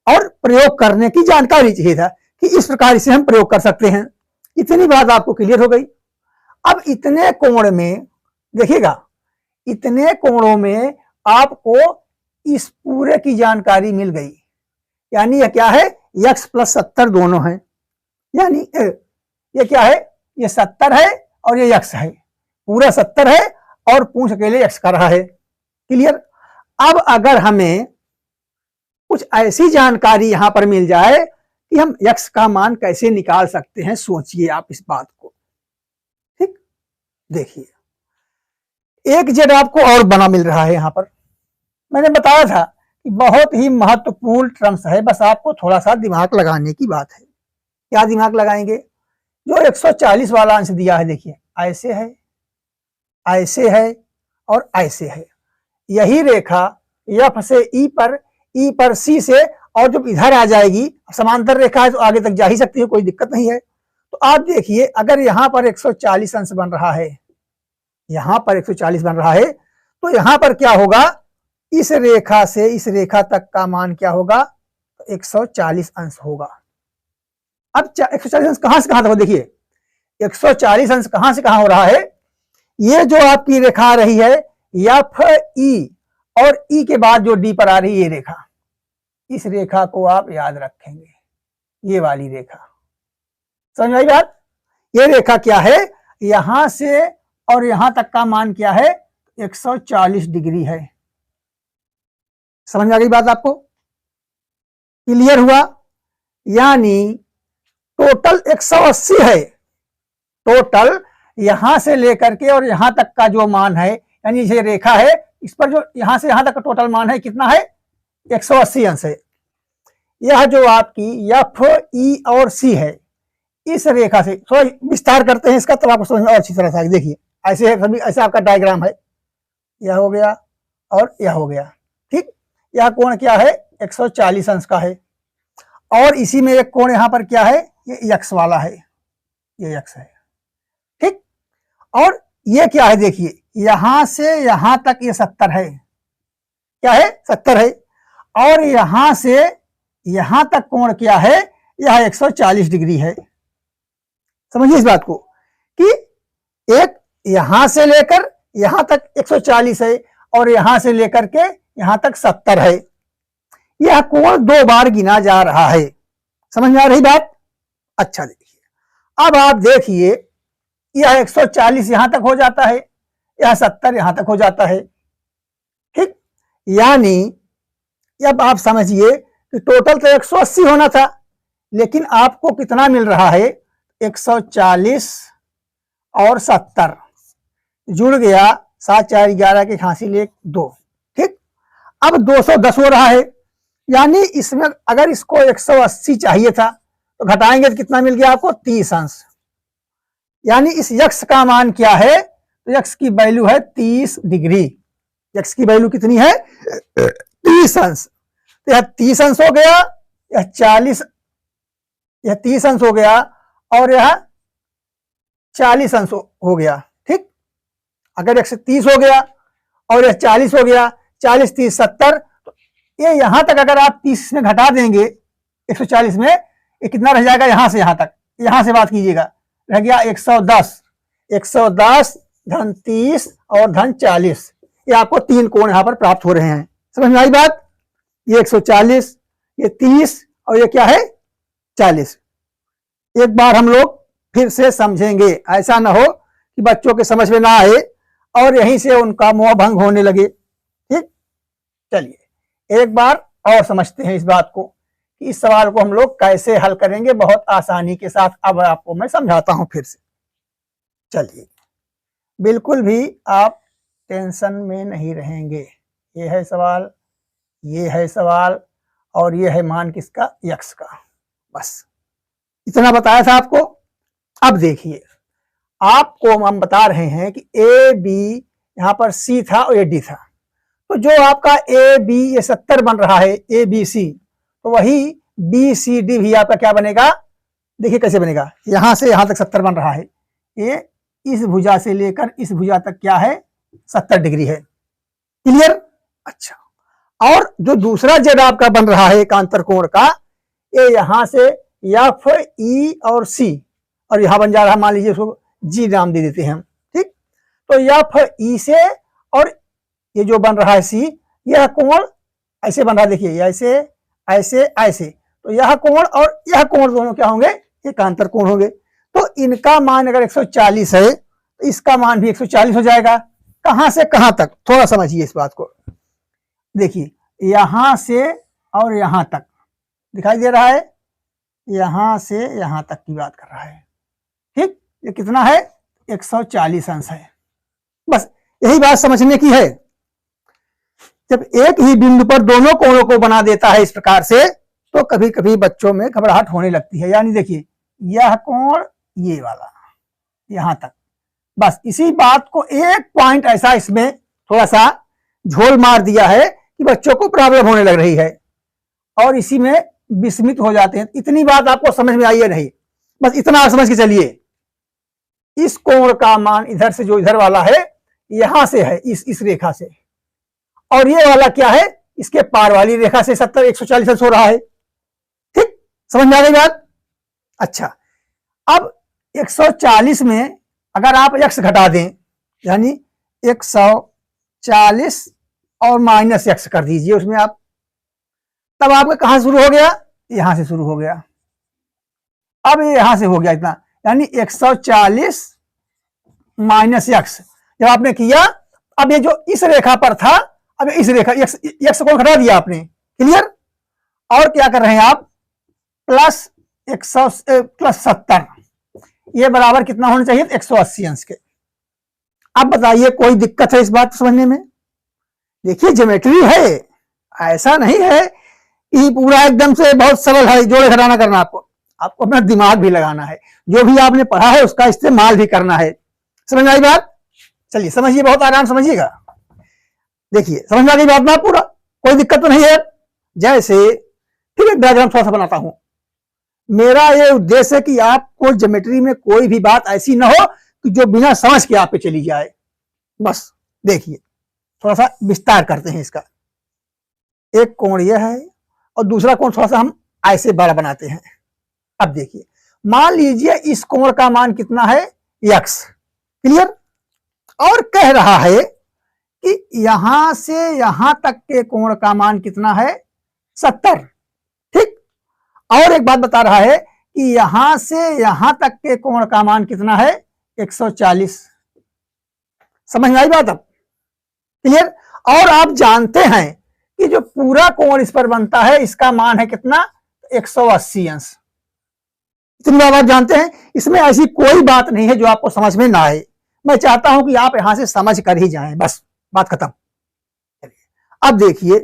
और प्रयोग करने की जानकारी चाहिए था कि इस प्रकार इसे हम प्रयोग कर सकते हैं। इतनी बात आपको क्लियर हो गई। अब इतने कोण में देखिएगा, इतने कोणों में आपको इस पूरे की जानकारी मिल गई, यानी यह क्या है, x प्लस 70 दोनों हैं, यानी ये क्या है, ये 70 है और ये x है, पूरा 70 है और पूंछ अकेले x कर रहा है। क्लियर। अब अगर हमें कुछ ऐसी जानकारी यहां पर मिल जाए कि हम x का मान कैसे निकाल सकते हैं, सोचिए आप इस बात को, ठीक। देखिए एक जेड आपको और बना मिल रहा है, यहां पर मैंने बताया था कि बहुत ही महत्वपूर्ण टर्म्स है, बस आपको थोड़ा सा दिमाग लगाने की बात है। क्या दिमाग लगाएंगे, जो 140 वाला अंश दिया है, देखिए ऐसे है, ऐसे है और ऐसे है, यही रेखा एफ से ई पर सी से, और जब इधर आ जाएगी, समांतर रेखा है तो आगे तक जा ही सकती है, कोई दिक्कत नहीं है। तो आप देखिए अगर यहां पर 140 अंश बन रहा है, यहां पर 140 बन रहा है, तो यहां पर क्या होगा, इस रेखा से इस रेखा तक का मान क्या होगा, 140 अंश होगा। अब 140 अंश कहां से कहां तक हो, देखिए 140 अंश कहां से कहां हो रहा है, ये जो आपकी रेखा आ रही है एफ ई और ई के बाद जो डी पर आ रही है ये रेखा, इस रेखा को आप याद रखेंगे, ये वाली रेखा, समझ आई बात। ये रेखा क्या है, यहां से और यहां तक का मान क्या है, 140 डिग्री है। समझ में आ गई बात आपको, क्लियर हुआ। यानी टोटल 180 है, टोटल यहां से लेकर के और यहां तक का जो मान है, यानी ये रेखा है, इस पर जो यहां से यहां तक का टोटल मान है कितना है, 180 अंश है। यह जो आपकी एफ ई और सी है, इस रेखा से थोड़ा विस्तार करते हैं इसका, तब आपको समझ में और अच्छी तरह से। देखिए ऐसे है, सभी ऐसा आपका डायग्राम है, यह हो गया और यह हो गया, ठीक। यह कोण क्या है, 140 अंश का है, और इसी में एक कोण यहां पर क्या है, ये यक्स वाला है, ये यक्स है, ठीक। और ये क्या है, देखिए यहां से यहां तक ये 70 है, क्या है, 70 है, और यहां से यहां तक कोण क्या है, यह 140 डिग्री है। समझिए इस बात को कि एक यहां से लेकर यहां तक 140 है और यहां से लेकर के यहां तक 70 है, यह कोण 2 बार गिना जा रहा है। समझ में आ रही बात। अच्छा देखिए अब आप देखिए, यह 140 यहां तक हो जाता है, यह 70 यहां तक हो जाता है, ठीक। यानी अब आप समझिए कि टोटल तो 180 होना था, लेकिन आपको कितना मिल रहा है, 140 और 70 जुड़ गया, 7 4 11 के खांसी ले 2, ठीक। अब 210 हो रहा है, यानी इसमें अगर इसको 180 चाहिए था तो घटाएंगे तो कितना मिल गया आपको 30 अंश। यानी इस यक्स का मान क्या है, तो यक्स की वैल्यू है 30 डिग्री। यक्स की वैल्यू कितनी है 30 अंश। तो यह 30 अंश हो गया, यह 40, यह 30 अंश हो गया और यह 40 अंश हो गया। ठीक, अगर यक्स 30 हो गया और यह 40 हो गया, 40 30 70, तो ये यहां तक अगर आप 30 में घटा देंगे 140 में, ये कितना रह जाएगा यहां से यहां तक, यहां से बात कीजिएगा, रह गया 110। 110 धन 30 और धन 40, ये आपको 3 कोण यहां पर प्राप्त हो रहे हैं। समझ में आई बात? ये 140, ये 30 और ये क्या है 40। एक बार हम लोग फिर से समझेंगे, ऐसा ना हो कि बच्चों के समझ में ना आए और यहीं से उनका मोह भंग होने लगे। ठीक, चलिए एक बार और समझते हैं इस बात को कि इस सवाल को हम लोग कैसे हल करेंगे बहुत आसानी के साथ। अब आपको मैं समझाता हूं फिर से। चलिए, बिल्कुल भी आप टेंशन में नहीं रहेंगे। ये है सवाल, ये है सवाल और ये है मान किसका, यक्स का। बस इतना बताया था आपको। अब देखिए, आपको हम बता रहे हैं कि ए बी, यहां पर सी था और ये डी था, तो जो आपका ए बी ये 70 बन रहा है ए बी सी, तो वही बी सी डी भी आपका क्या बनेगा, देखिए कैसे बनेगा। यहां से यहां तक 70 बन रहा है, ये इस भुजा से लेकर इस भुजा तक क्या है 70 डिग्री है। क्लियर? अच्छा, और जो दूसरा जेड आपका बन रहा है एकांतर कोण का, ये यहां से एफ ई और सी, और यहां बन जा रहा है, मान लीजिए उसको जी नाम दे देते हैं हम। ठीक, तो एफ ई से और ये जो बन रहा है सी, यह कोण ऐसे बन रहा है, देखिए ऐसे ऐसे ऐसे, तो यह कोण और यह कोण दोनों क्या होंगे, एकांतर कोण होंगे। तो इनका मान अगर 140 है तो इसका मान भी 140 हो जाएगा। कहां से कहां तक, थोड़ा समझिए इस बात को। देखिए यहां से और यहां तक दिखाई दे रहा है, यहां से यहां तक की बात कर रहा है। ठीक, ये कितना है 140 अंश है। बस यही बात समझने की है। जब एक ही बिंदु पर दोनों कोणों को बना देता है इस प्रकार से, तो कभी कभी बच्चों में घबराहट होने लगती है। यानी देखिए यह कोण ये वाला यहां तक, बस इसी बात को एक पॉइंट ऐसा इसमें थोड़ा सा झोल मार दिया है कि बच्चों को प्रॉब्लम होने लग रही है और इसी में विस्मित हो जाते हैं। इतनी बात आपको समझ में आई है नहीं, बस इतना आप समझ के चलिए। इस कोण का मान इधर से जो इधर वाला है यहां से है, इस रेखा से, और ये वाला क्या है इसके पार वाली रेखा से 70 140 अंश हो रहा है। ठीक, समझ में आ गई बात? अच्छा, अब 140 में अगर आप x घटा दें, यानी 140 और माइनस x कर दीजिए उसमें आप, तब आपका कहां शुरू हो गया, यहां से शुरू हो गया। अब ये यहां से हो गया इतना, यानी 140 माइनस x जब आपने किया, अब ये जो इस रेखा पर था, अब इस रेखा x को घटा दिया आपने। क्लियर? और क्या कर रहे हैं आप, प्लस 70, ये बराबर कितना होना चाहिए 180 अंश के। अब बताइए कोई दिक्कत है इस बात को समझने में? देखिए ज्योमेट्री है, ऐसा नहीं है कि पूरा एकदम से बहुत सरल है जोड़े घटाना करना। आपको अपना दिमाग भी लगाना है, जो भी आपने पढ़ा है उसका इस्तेमाल भी करना है। समझ में आई बात? चलिए समझिए, बहुत आराम समझिएगा। देखिए समझ में आ गई बात ना, पूरा कोई दिक्कत तो नहीं है। जैसे फिर एक डायग्राम थोड़ा सा बनाता हूं। मेरा ये उद्देश्य है कि आपको ज्योमेट्री में कोई भी बात ऐसी ना हो कि जो बिना समझ के आप पे चली जाए। बस देखिए थोड़ा सा विस्तार करते हैं इसका। एक कोण यह है और दूसरा कोण थोड़ा सा हम ऐसे बड़ा बनाते हैं। अब देखिए, मान लीजिए इस कोण का मान कितना है x। क्लियर? और कह रहा है कि यहां से यहां तक के कोण का मान कितना है 70। ठीक, और एक बात बता रहा है कि यहां से यहां तक के कोण का मान कितना है 140। समझ में आई बात? अब क्लियर? और आप जानते हैं कि जो पूरा कोण इस पर बनता है इसका मान है कितना 180 अंश। इतनी बात आप जानते हैं, इसमें ऐसी कोई बात नहीं है जो आपको समझ में ना आए। मैं चाहता हूं कि आप यहां से समझ कर ही जाएं, बस बात खत्म। अब देखिए,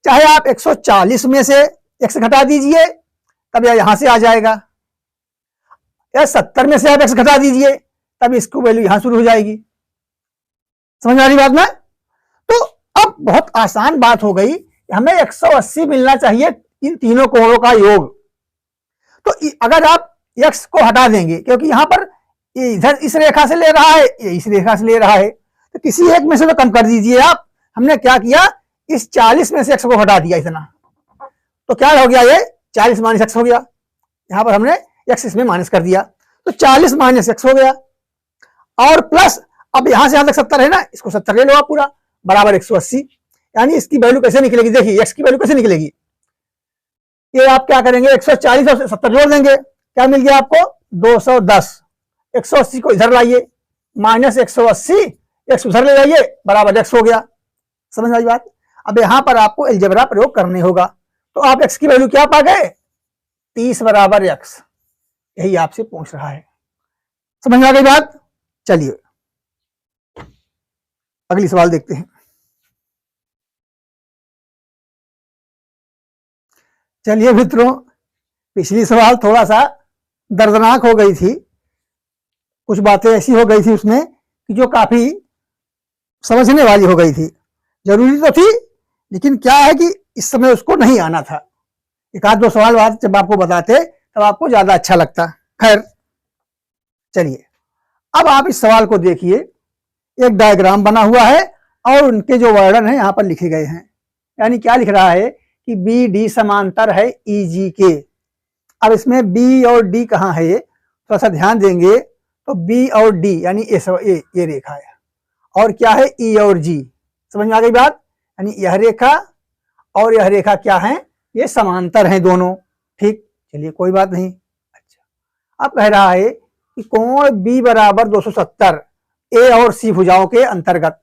चाहे आप 140 में से x घटा दीजिए, तब यह यहां से आ जाएगा, या 70 में से आप x घटा दीजिए तब इसको वैल्यू यहां शुरू हो जाएगी। समझ में आ रही बात ना? तो अब बहुत आसान बात हो गई, हमें 180 मिलना चाहिए इन तीनों कोणों का योग। तो अगर आप x को हटा देंगे, क्योंकि यहां पर ये इधर इस रेखा से ले रहा है, ये इस रेखा से ले रहा है, तो किसी एक में से तो कम कर दीजिए आप। हमने क्या किया, इस 40 में से x को हटा दिया इतना, तो क्या हो गया, ये 40 माइनस x हो गया। यहां पर हमने x इसमें माइनस कर दिया, तो 40 माइनस x हो गया, और प्लस अब यहां से यहां तक 70 है ना, इसको 70 ले लो आप पूरा, बराबर 180। यानी इसकी वैल्यू कैसे निकलेगी, देखिए x की वैल्यू कैसे निकलेगी, ये आप क्या करेंगे, 140 और 70 जोड़ देंगे, क्या मिल गया आपको 210। 180 को इधर लाइए, माइनस 180, x उधर ले जाइए, बराबर x हो गया। समझ आई बात? अब यहां पर आपको अलजेब्रा प्रयोग करने होगा, तो आप x की वैल्यू क्या पा गए, 30 बराबर x, यही आपसे पूछ रहा है। समझ में आ गई बात? चलिए अगली सवाल देखते हैं। चलिए मित्रों, पिछली सवाल थोड़ा सा दर्दनाक हो गई थी, कुछ बातें ऐसी हो गई थी उसमें कि जो काफी समझने वाली हो गई थी। जरूरी तो थी, लेकिन क्या है कि इस समय उसको नहीं आना था। एक आध दो सवाल बाद जब आपको बताते तब आपको ज्यादा अच्छा लगता। खैर चलिए, अब आप इस सवाल को देखिए, एक डायग्राम बना हुआ है और उनके जो वर्णन है यहाँ पर लिखे गए हैं। यानी क्या लिख रहा है कि बी डी समांतर है ई जी के। अब इसमें बी और डी कहाँ है, थोड़ा सा ध्यान देंगे तो बी और डी यानी ये रेखा है, और क्या है ई और जी। समझ में आ गई बात? यानी यह रेखा और यह रेखा क्या है, ये समांतर हैं दोनों। ठीक, चलिए कोई बात नहीं। अच्छा, अब कह रहा है कि कोण बी बराबर 270 ए और सी भुजाओं के अंतर्गत।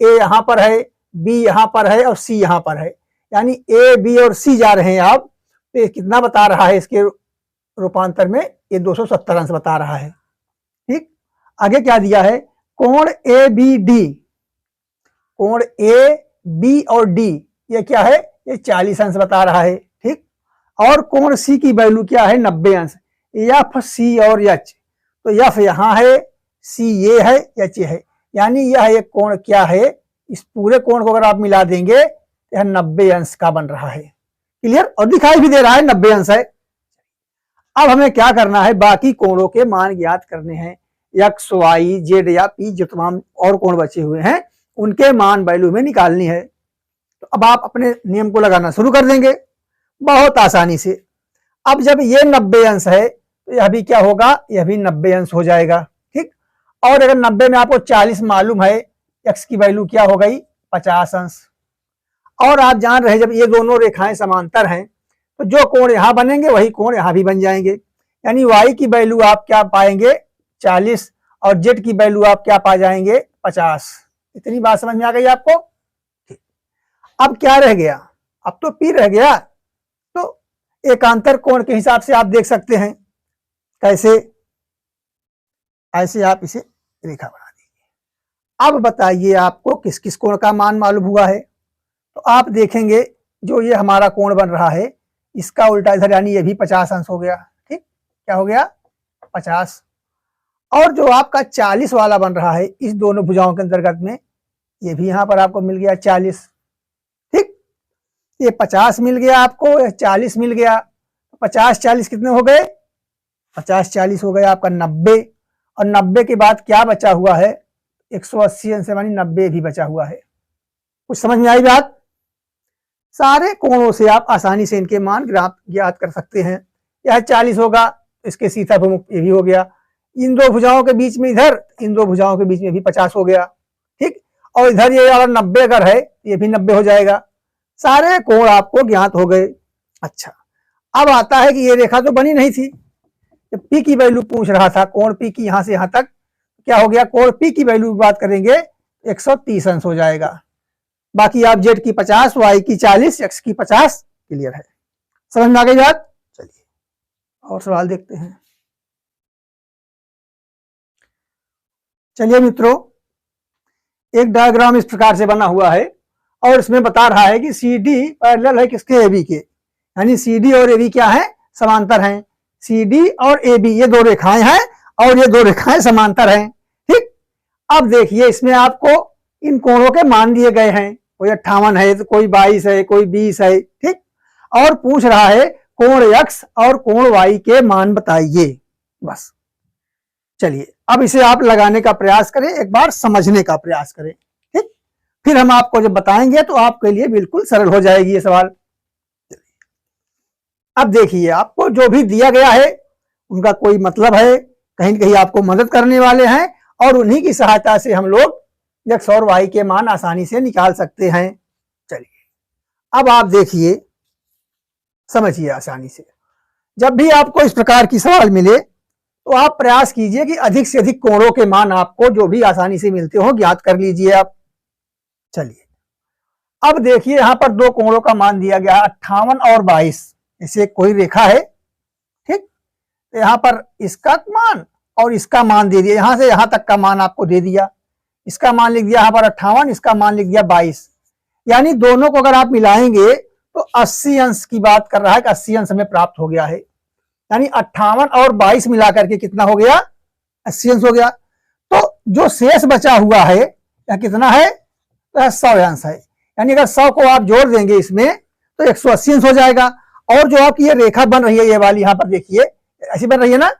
ए यहां पर है, बी यहां पर है और सी यहां पर है, यानी ए बी और सी जा रहे हैं आप, तो ये कितना बता रहा है, इसके रूपांतर में ये 270 अंश बता रहा है। ठीक, आगे क्या दिया है, कोण ए बी डी, कोण ए बी और डी ये क्या है, ये 40 अंश बता रहा है। ठीक, और कोण सी की वैल्यू क्या है, 90 अंश। एफ सी और एच, तो एफ यहां है, सी ये है, एच ये है, यानी यह एक कोण क्या है, इस पूरे कोण को अगर आप मिला देंगे यह 90 अंश का बन रहा है। क्लियर? और दिखाई भी दे रहा है 90 अंश है। अब हमें क्या करना है, बाकी कोणों के मान ज्ञात करने हैं, एक्स वाई जेड या पी जो तमाम और कोण बचे हुए हैं उनके मान वैल्यू में निकालनी है। तो अब आप अपने नियम को लगाना शुरू कर देंगे बहुत आसानी से। अब जब ये 90 अंश है तो यह भी क्या होगा, यह भी 90 अंश हो जाएगा। ठीक, और अगर 90 में आपको 40 मालूम है, एक्स की वैल्यू क्या हो गई, 50 अंश। और आप जान रहे जब ये दोनों रेखाएं समांतर हैं तो जो कोण यहां बनेंगे वही कोण यहां भी बन जाएंगे। यानी वाई की वैल्यू आप क्या पाएंगे, 40, और जेड की वैल्यू आप क्या पा जाएंगे, 50। इतनी बात समझ में आ गई आपको? ठीक, अब क्या रह गया, अब तो पी रह गया। तो एकांतर कोण के हिसाब से आप देख सकते हैं, कैसे, ऐसे आप इसे रेखा बना दीजिए। अब बताइए आपको किस किस कोण का मान मालूम हुआ है। तो आप देखेंगे जो ये हमारा कोण बन रहा है इसका उल्टा इधर, यानी ये भी 50 अंश हो गया। ठीक, क्या हो गया, 50। और जो आपका 40 वाला बन रहा है इस दोनों भुजाओं के अंतर्गत में, ये भी यहां पर आपको मिल गया 40। ठीक, ये 50 मिल गया आपको, 40 मिल गया, 50 40 कितने हो गए, 50 40 हो गया आपका 90, और 90 के बाद क्या बचा हुआ है, 180 अंश, यानी 90 भी बचा हुआ है। कुछ समझ में आई बात? सारे कोणों से आप आसानी से इनके मान ज्ञात कर सकते हैं। यह 40 होगा, इसके सीधा प्रमुख ये भी हो गया, इन दो भुजाओं के बीच में इधर, इन दो भुजाओं के बीच में भी 50 हो गया। ठीक, और इधर ये अगर 90 अगर है ये भी 90 हो जाएगा। सारे कोण आपको ज्ञात हो गए। अच्छा, अब आता है कि ये रेखा तो बनी नहीं थी, जब पी की वैल्यू पूछ रहा था, कोण पी की यहां से यहां तक क्या हो गया, कोण पी की वैल्यू की बात करेंगे 130 अंश हो जाएगा। बाकी आप जेड की 50, वाई की 40, एक्स की 50। क्लियर है? समझ में आ गई बात? चलिए और सवाल देखते हैं। चलिए मित्रों, एक डायग्राम इस प्रकार से बना हुआ है और इसमें बता रहा है कि सी डी पैरेलल है किसके, ए बी के, यानी सी डी और ए बी क्या है, समांतर हैं, CD और AB ये दो रेखाएं हैं और ये दो रेखाएं समांतर हैं। ठीक, अब देखिए इसमें आपको इन कोणों के मान दिए गए हैं, कोई 58 है तो कोई 22 है, कोई 20 है। ठीक, और पूछ रहा है कोण X और कोण Y के मान बताइए। बस चलिए अब इसे आप लगाने का प्रयास करें, एक बार समझने का प्रयास करें। ठीक, फिर हम आपको जब बताएंगे तो आपके लिए बिल्कुल सरल हो जाएगी ये सवाल। अब देखिए आपको जो भी दिया गया है उनका कोई मतलब है, कहीं न कहीं आपको मदद करने वाले हैं और उन्हीं की सहायता से हम लोग X और Y के मान आसानी से निकाल सकते हैं। चलिए अब आप देखिए, समझिए आसानी से। जब भी आपको इस प्रकार की सवाल मिले तो आप प्रयास कीजिए कि अधिक से अधिक कोणों के मान आपको जो भी आसानी से मिलते हो ज्ञात कर लीजिए आप। चलिए अब देखिए यहां पर दो कोणों का मान दिया गया 58 और 22। इसे कोई रेखा है, ठीक, तो यहां पर इसका मान और इसका मान दे दिया, यहां से यहां तक का मान आपको दे दिया। इसका मान लिख दिया यहां पर 58, इसका मान लिख दिया 22। यानी दोनों को अगर आप मिलाएंगे तो 80 अंश की बात कर रहा है कि 80 अंश हमें प्राप्त हो गया है। यानी 58 और 22 मिलाकर के कितना हो गया, 80 अंश हो गया। तो जो शेष बचा हुआ है या कितना है, 100 अंश है। यानी अगर 100 को आप जोड़ देंगे इसमें तो 180 अंश हो जाएगा। और जो आपकी ये रेखा बन रही है ये वाली, यहां पर देखिए ऐसी बन रही है ना,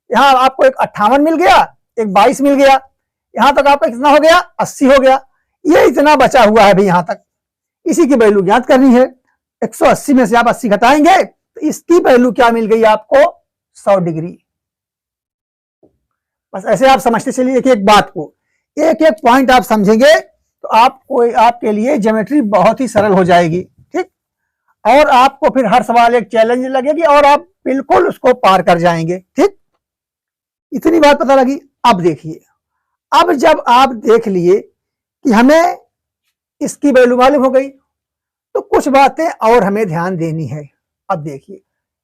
यहां आपको एक 58 मिल गया, एक 22 मिल गया, यहां तक आपका कितना हो गया, 80 हो गया। ये इतना बचा हुआ है भाई यहां तक, इसी की वैल्यू ज्ञात करनी है। 180 में से आप 80 घटाएंगे तो इसकी वैल्यू क्या मिल गई आपको, 100 डिग्री। बस ऐसे आप समझते चलिए एक एक बात को, एक एक पॉइंट आप समझेंगे तो आपको आपके लिए ज्योमेट्री बहुत ही सरल हो जाएगी। ठीक, और आपको फिर हर सवाल एक चैलेंज लगेगी और आप बिल्कुल उसको पार कर जाएंगे। ठीक, इतनी बात पता लगी। अब देखिए, अब जब आप देख लिए कि हमें इसकी वैल्यू मालूम हो गई तो कुछ बातें और हमें ध्यान देनी है। अब देखिए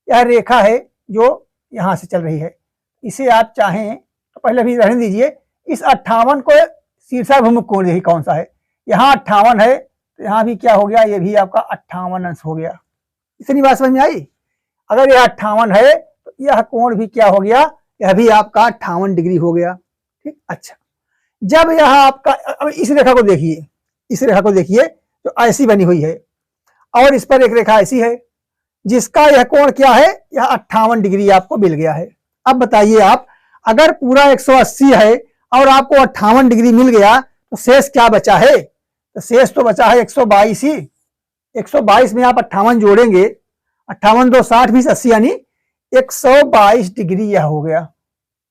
यह रेखा है जो यहां से चल रही है, इसे आप चाहें तो पहले भी रहने दीजिए। इस 58 को शीर्षाभिमुख कोण यही कौन सा है, यहाँ 58 है तो यहाँ भी क्या हो गया, ये भी आपका 58 अंश हो गया। इतनी बात समझ में आई। अगर यह 58 है तो यह कोण भी क्या हो गया, यह भी आपका 58 डिग्री हो गया। ठीक, अच्छा जब यह आपका, अब इस रेखा को देखिए, इस रेखा को देखिए जो ऐसी बनी हुई है और इस पर एक रेखा ऐसी है जिसका यह कोण क्या है, यह 58 डिग्री आपको मिल गया है। अब बताइए आप, अगर पूरा 180 है और आपको 58 डिग्री मिल गया तो शेष क्या बचा है, तो शेष तो बचा है 122 ही। 122 में आप 58 जोड़ेंगे, 58 2 60 20 80, यानी 122 डिग्री यह हो गया।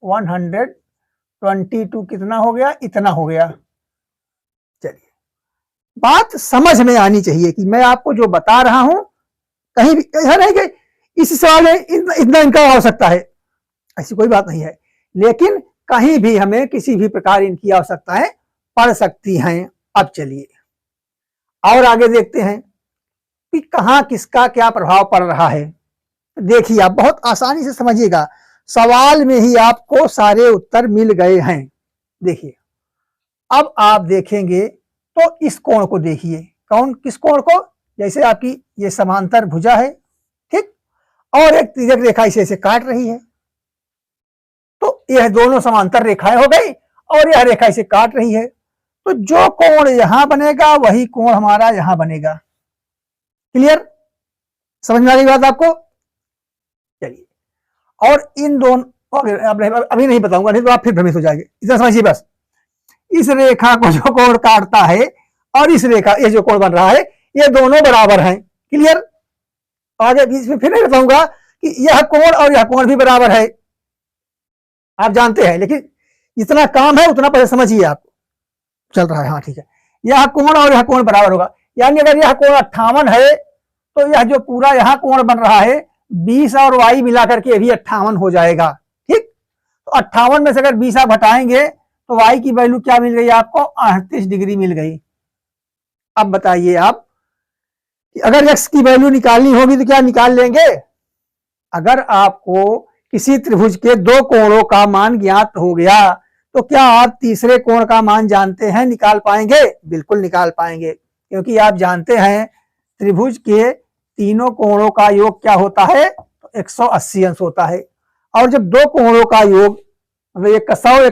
122 कितना हो गया, इतना हो गया। चलिए बात समझ में आनी चाहिए कि मैं आपको जो बता रहा हूं कहीं भी ऐसा नहीं कि इस सवाल में इतना इनका हो सकता है, ऐसी कोई बात नहीं है। लेकिन कहीं भी हमें किसी भी प्रकार इनकी आवश्यकताएं पड़ सकती हैं। अब चलिए और आगे देखते हैं कि कहां किसका क्या प्रभाव पड़ रहा है। देखिए आप बहुत आसानी से समझिएगा, सवाल में ही आपको सारे उत्तर मिल गए हैं। देखिए अब आप देखेंगे तो इस कोण को देखिए, कौन किस कोण को, जैसे आपकी ये समांतर भुजा है, ठीक, और एक तिर्यक रेखा इसे ऐसे काट रही है, तो यह दोनों समांतर रेखाएं हो गई और यह रेखा इसे काट रही है। तो जो कोण यहां बनेगा वही कोण हमारा यहां बनेगा। क्लियर, समझ में आ गई बात आपको। चलिए, और इन दोनों अभी नहीं बताऊंगा, नहीं तो आप फिर भ्रमित हो जाएंगे। इतना समझिए बस, इस रेखा को जो कोण काटता है और इस रेखा, ये जो कोण बन रहा है, ये दोनों बराबर हैं। क्लियर, आगे बीच में फिर नहीं बताऊंगा कि यह कोण और यह कोण भी बराबर है, आप जानते हैं, लेकिन जितना काम है उतना पहले समझिए। आप चल रहा है, हाँ ठीक है, यह कोण और यह कोण बराबर होगा। यानी अगर यह कोण 58 है तो यह जो पूरा यहां कोण बन रहा है 20 और y मिलाकर के भी 58 हो जाएगा। ठीक, तो 58 में से अगर 20 आप हटाएंगे तो y की वैल्यू क्या मिल गई आपको, 38 डिग्री मिल गई। अब बताइए आप कि अगर x की वैल्यू निकालनी होगी तो क्या निकाल लेंगे। अगर आपको किसी त्रिभुज के दो कोणों का मान ज्ञात हो गया तो क्या आप तीसरे कोण का मान जानते हैं, निकाल पाएंगे, बिल्कुल निकाल पाएंगे, क्योंकि आप जानते हैं त्रिभुज के तीनों कोणों का योग क्या होता है, तो 180 अंश होता है। और जब दो कोणों का योग मतलब एक का 100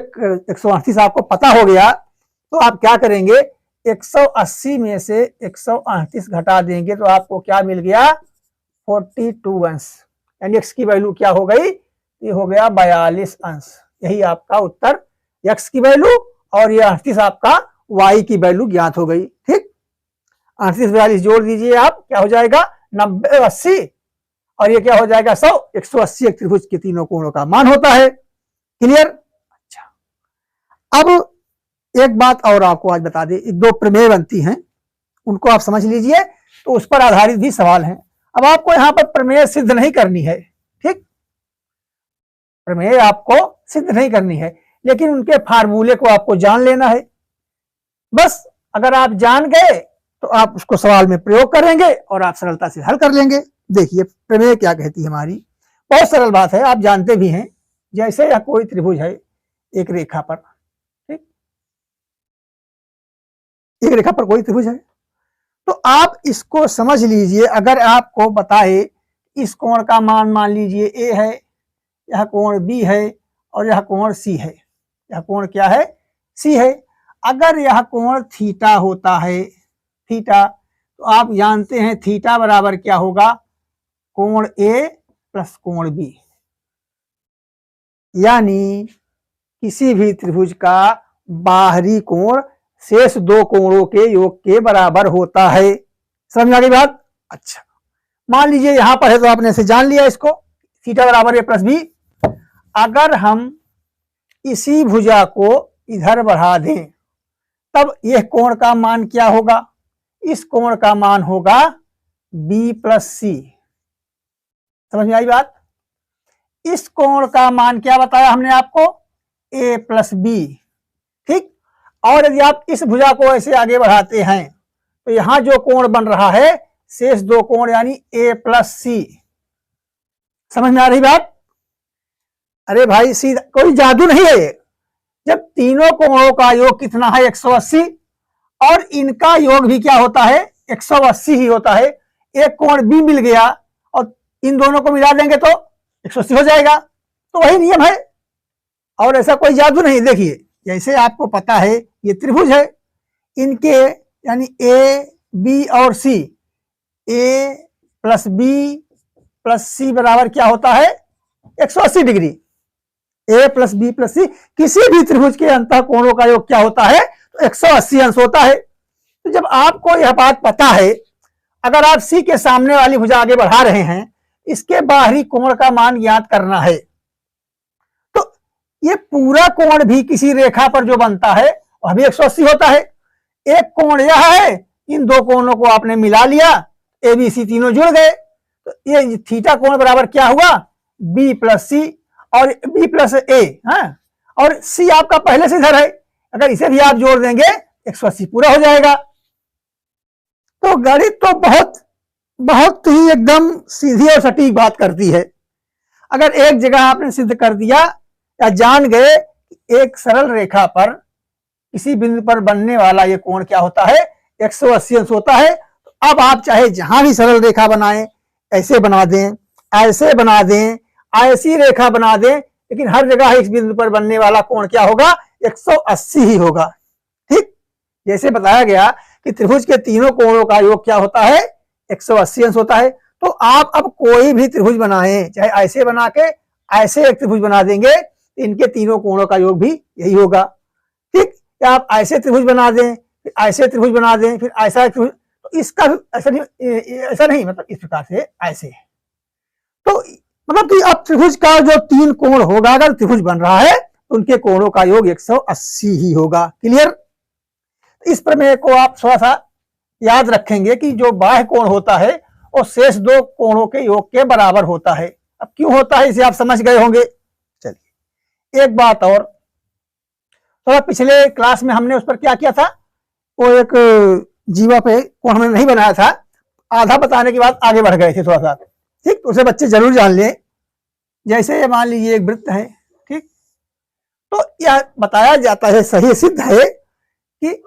138 आपको पता हो गया तो आप क्या करेंगे, 180 में से 138 घटा देंगे तो आपको क्या मिल गया, 42 अंश, यानी x की वैल्यू क्या हो गई, ये हो गया 42 अंश। यही आपका उत्तर x की वैल्यू, और ये 38 आपका y की वैल्यू ज्ञात हो गई। ठीक, 38 42 जोड़ दीजिए आप, क्या हो जाएगा 90 80, और ये क्या हो जाएगा 100। 180 एक त्रिभुज के तीनों कोणों का मान होता है। क्लियर। अच्छा, अब एक बात और आपको आज बता दें, दो प्रमेय बनती हैं, उनको आप समझ लीजिए, तो उस पर आधारित भी सवाल हैं। अब आपको यहां पर प्रमेय सिद्ध नहीं करनी है, ठीक, प्रमेय आपको सिद्ध नहीं करनी है, लेकिन उनके फार्मूले को आपको जान लेना है। बस अगर आप जान गए तो आप उसको सवाल में प्रयोग करेंगे और आप सरलता से हल कर लेंगे। देखिए प्रमेय क्या कहती है हमारी, बहुत सरल बात है, आप जानते भी हैं। जैसे यह कोई त्रिभुज है एक रेखा पर, ठीक, एक रेखा पर कोई त्रिभुज है, तो आप इसको समझ लीजिए। अगर आपको बताए इस कोण का मान लीजिए ए है, यह कोण बी है और यह कोण सी है, यह कोण क्या है, सी है। अगर यह कोण थीटा होता है, थीटा, तो आप जानते हैं थीटा बराबर क्या होगा, कोण ए प्लस कोण बी, यानी किसी भी त्रिभुज का बाहरी कोण शेष दो कोणों के योग के बराबर होता है। समझ में आ गई बात। अच्छा, मान लीजिए यहां पर है तो आपने इसे जान लिया, इसको थीटा बराबर ए प्लस बी। अगर हम इसी भुजा को इधर बढ़ा दें तब यह कोण का मान क्या होगा, इस कोण का मान होगा बी प्लस सी। समझ में आई बात। इस कोण का मान क्या बताया हमने आपको, ए प्लस बी, ठीक। और यदि आप इस भुजा को ऐसे आगे बढ़ाते हैं तो यहां जो कोण बन रहा है शेष दो कोण यानी ए प्लस सी। समझ में आ रही बात। अरे भाई सीधा कोई जादू नहीं है, जब तीनों कोणों का योग कितना है 180 और इनका योग भी क्या होता है 180 ही होता है, एक कोण बी मिल गया और इन दोनों को मिला देंगे तो 180 हो जाएगा, तो वही नियम है और ऐसा कोई जादू नहीं। देखिए जैसे आपको पता है ये त्रिभुज है, इनके यानी ए बी और सी, ए प्लस बी प्लस सी बराबर क्या होता है 180 डिग्री। ए प्लस बी प्लस सी, किसी भी त्रिभुज के अंतः कोणों का योग क्या होता है तो 180 अंश होता है। तो जब आपको यह बात पता है, अगर आप सी के सामने वाली भुजा आगे बढ़ा रहे हैं, इसके बाहरी कोण का मान ज्ञात करना है, तो ये पूरा कोण भी किसी रेखा पर जो बनता है वह भी 180 होता है। एक कोण यह है, इन दो कोणों को आपने मिला लिया, ए बी सी तीनों जुड़ गए, तो ये थीटा कोण बराबर क्या हुआ बी प्लस सी और बी प्लस ए, हाँ, और सी आपका पहले से इधर है, अगर इसे भी आप जोड़ देंगे 180 पूरा हो जाएगा। तो गणित तो बहुत ही एकदम सीधी और सटीक बात करती है। अगर एक जगह आपने सिद्ध कर दिया या जान गए एक सरल रेखा पर किसी बिंदु पर बनने वाला ये कोण क्या होता है 180 अंश होता है, तो अब आप चाहे जहां भी सरल रेखा बनाएं, ऐसे बना दें, ऐसे बना दें, ऐसी रेखा बना दें, लेकिन हर जगह इस बिंदु पर बनने वाला कोण क्या होगा 180 ही होगा। ठीक, जैसे बताया गया कि त्रिभुज के तीनों कोणों का योग क्या होता है 180 अंश होता है। तो आप अब कोई भी त्रिभुज बनाएं, चाहे ऐसे बना के ऐसे एक त्रिभुज बना देंगे, इनके तीनों कोणों का योग भी यही होगा। ठीक, या आप ऐसे त्रिभुज बना दें, फिर ऐसे त्रिभुज बना दें, फिर ऐसा त्रिभुज, तो इसका भी ऐसा नहीं मतलब इस प्रकार से ऐसे, तो मतलब कि अब त्रिभुज का जो तीन कोण होगा, अगर त्रिभुज बन रहा है तो उनके कोणों का योग 180 ही होगा। क्लियर। इस प्रमेय को आप थोड़ा सा याद रखेंगे कि जो बाह्य कोण होता है वो शेष दो कोणों के योग के बराबर होता है। अब क्यों होता है इसे आप समझ गए होंगे। चलिए एक बात और, थोड़ा पिछले क्लास में हमने उस पर क्या किया था, वो एक जीवा पे कोण हमने नहीं बनाया था, आधा बताने के बाद आगे बढ़ गए थे थोड़ा सा। ठीक, तो उसे बच्चे जरूर जान लें। जैसे मान लीजिए एक वृत्त है, ठीक, तो यह बताया जाता है, सही सिद्ध है कि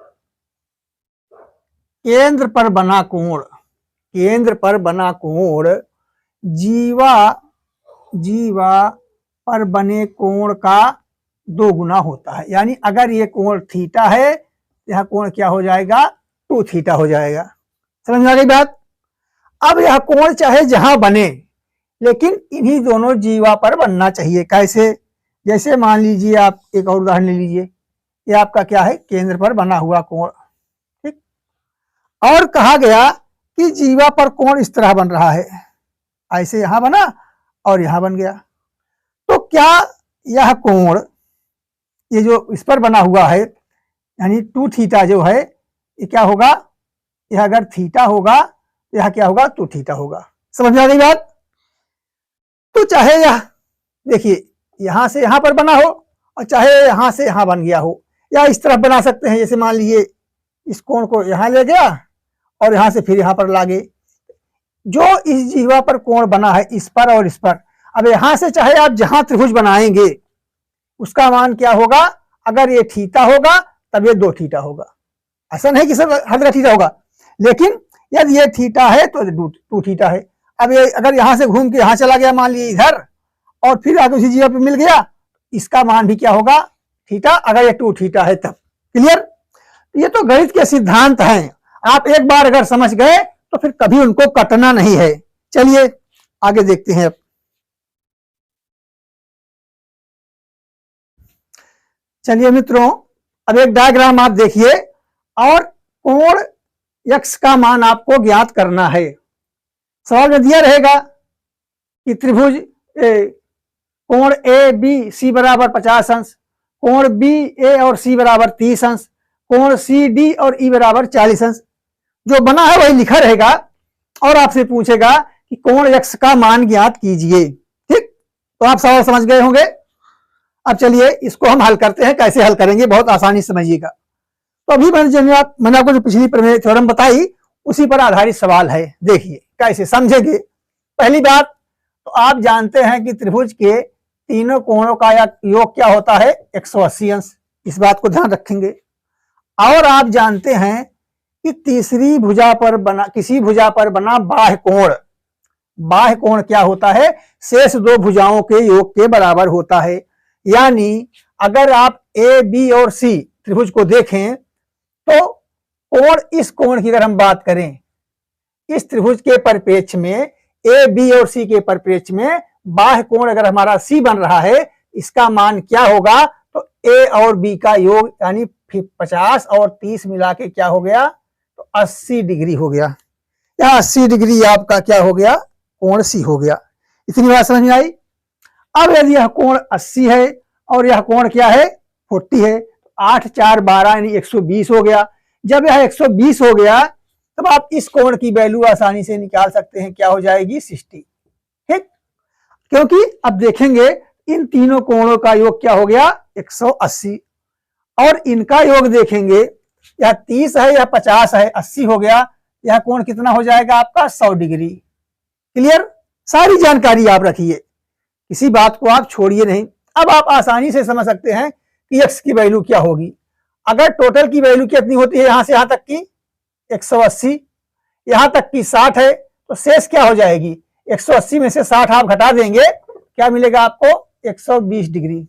केंद्र पर बना कोण जीवा जीवा पर बने कोण का 2 गुना होता है। यानी अगर ये कोण थीटा है, यह कोण क्या हो जाएगा, 2 थीटा हो जाएगा। समझ में आ गई बात। अब यह कोण चाहे जहां बने, लेकिन इन्हीं दोनों जीवा पर बनना चाहिए। कैसे? जैसे मान लीजिए आप एक और उदाहरण ले लीजिए, ये आपका क्या है, केंद्र पर बना हुआ कोण, ठीक। और कहा गया कि जीवा पर कोण इस तरह बन रहा है, ऐसे यहां बना और यहां बन गया। तो क्या यह कोण, ये जो इस पर बना हुआ है, यानी 2 थीटा जो है, ये क्या होगा, यह अगर थीटा होगा, यह क्या होगा, 2 थीटा होगा। समझ में आ गई बात। तो चाहे यह देखिए यहां से यहां पर बना हो और चाहे यहां से यहां बन गया हो, या इस तरफ बना सकते हैं। जैसे मान लीजिए इस कोण को यहां ले गया और यहां से फिर यहां पर लागे। जो इस जीवा पर कोण बना है, इस पर और इस पर, अब यहां से चाहे आप जहां त्रिभुज बनाएंगे उसका मान क्या होगा, अगर ये थीटा होगा तब ये 2 थीटा होगा। ऐसा नहीं कि सब हर जगह थीटा होगा, लेकिन यदि ये थीटा है तो 2 थीटा है। अब ये अगर यहां से घूम के यहां चला गया मान लीजिए इधर, और फिर आगे उसी जीवा पे मिल गया, इसका मान भी क्या होगा, थीटा, अगर ये 2 थीटा है तब। क्लियर। ये तो गणित के सिद्धांत हैं, आप एक बार अगर समझ गए तो फिर कभी उनको कटना नहीं है। चलिए आगे देखते हैं। अब चलिए मित्रों, अब एक डायग्राम आप देखिए, और कोण x का मान आपको ज्ञात करना है। सवाल में दिया रहेगा कि त्रिभुज कोण ए बी सी बराबर 50 अंश, कोण बी ए और सी बराबर 30 अंश, कोण सी डी और ई बराबर 40 अंश। जो बना है वही लिखा रहेगा, और आपसे पूछेगा कि कोण x का मान ज्ञात कीजिए। ठीक, तो आप सवाल समझ गए होंगे। अब चलिए इसको हम हल करते हैं। कैसे हल करेंगे, बहुत आसानी समझिएगा। तो अभी मैंने आपको जो पिछली प्रमेय थ्योरम बताई उसी पर आधारित सवाल है। देखिए कैसे समझेंगे। पहली बात, तो आप जानते हैं कि त्रिभुज के तीनों कोणों का योग क्या होता है, 180 अंश। इस बात को ध्यान रखेंगे। और आप जानते हैं कि तीसरी भुजा पर बना, किसी भुजा पर बना बाह्य कोण, बाह्य कोण क्या होता है, शेष 2 भुजाओं के योग के बराबर होता है। यानी अगर आप ए बी और सी त्रिभुज को देखें तो कोण, इस कोण की अगर हम बात करें, इस त्रिभुज के परिप्रेक्ष्य में, ए बी और सी के परिप्रेक्ष्य में बाह्य कोण अगर हमारा सी बन रहा है, इसका मान क्या होगा, तो ए और बी का योग यानी 50 और 30 मिला के क्या हो गया, तो 80 डिग्री हो गया। या 80 डिग्री आपका क्या हो गया, कोण सी हो गया। इतनी बात समझ में आई। अब यदि यह कोण 80 है और यह कोण क्या है, 40 है, 8 4 12 यानी 120 हो गया। जब यह 120 हो गया तब आप इस कोण की वैल्यू आसानी से निकाल सकते हैं, क्या हो जाएगी, 60। ठीक, क्योंकि अब देखेंगे इन तीनों कोणों का योग क्या हो गया, 180, और इनका योग देखेंगे, यह 30 है या 50 है, 80 हो गया, यह कोण कितना हो जाएगा आपका, 100 डिग्री। क्लियर। सारी जानकारी आप रखिए, किसी बात को आप छोड़िए नहीं। अब आप आसानी से समझ सकते हैं कि x की वैल्यू क्या होगी। अगर टोटल की वैल्यू कितनी होती है, यहां से यहां तक की 180, यहां तक की 60 है, तो शेष क्या हो जाएगी, 180 में से 60 आप घटा देंगे, क्या मिलेगा आपको, 120 डिग्री।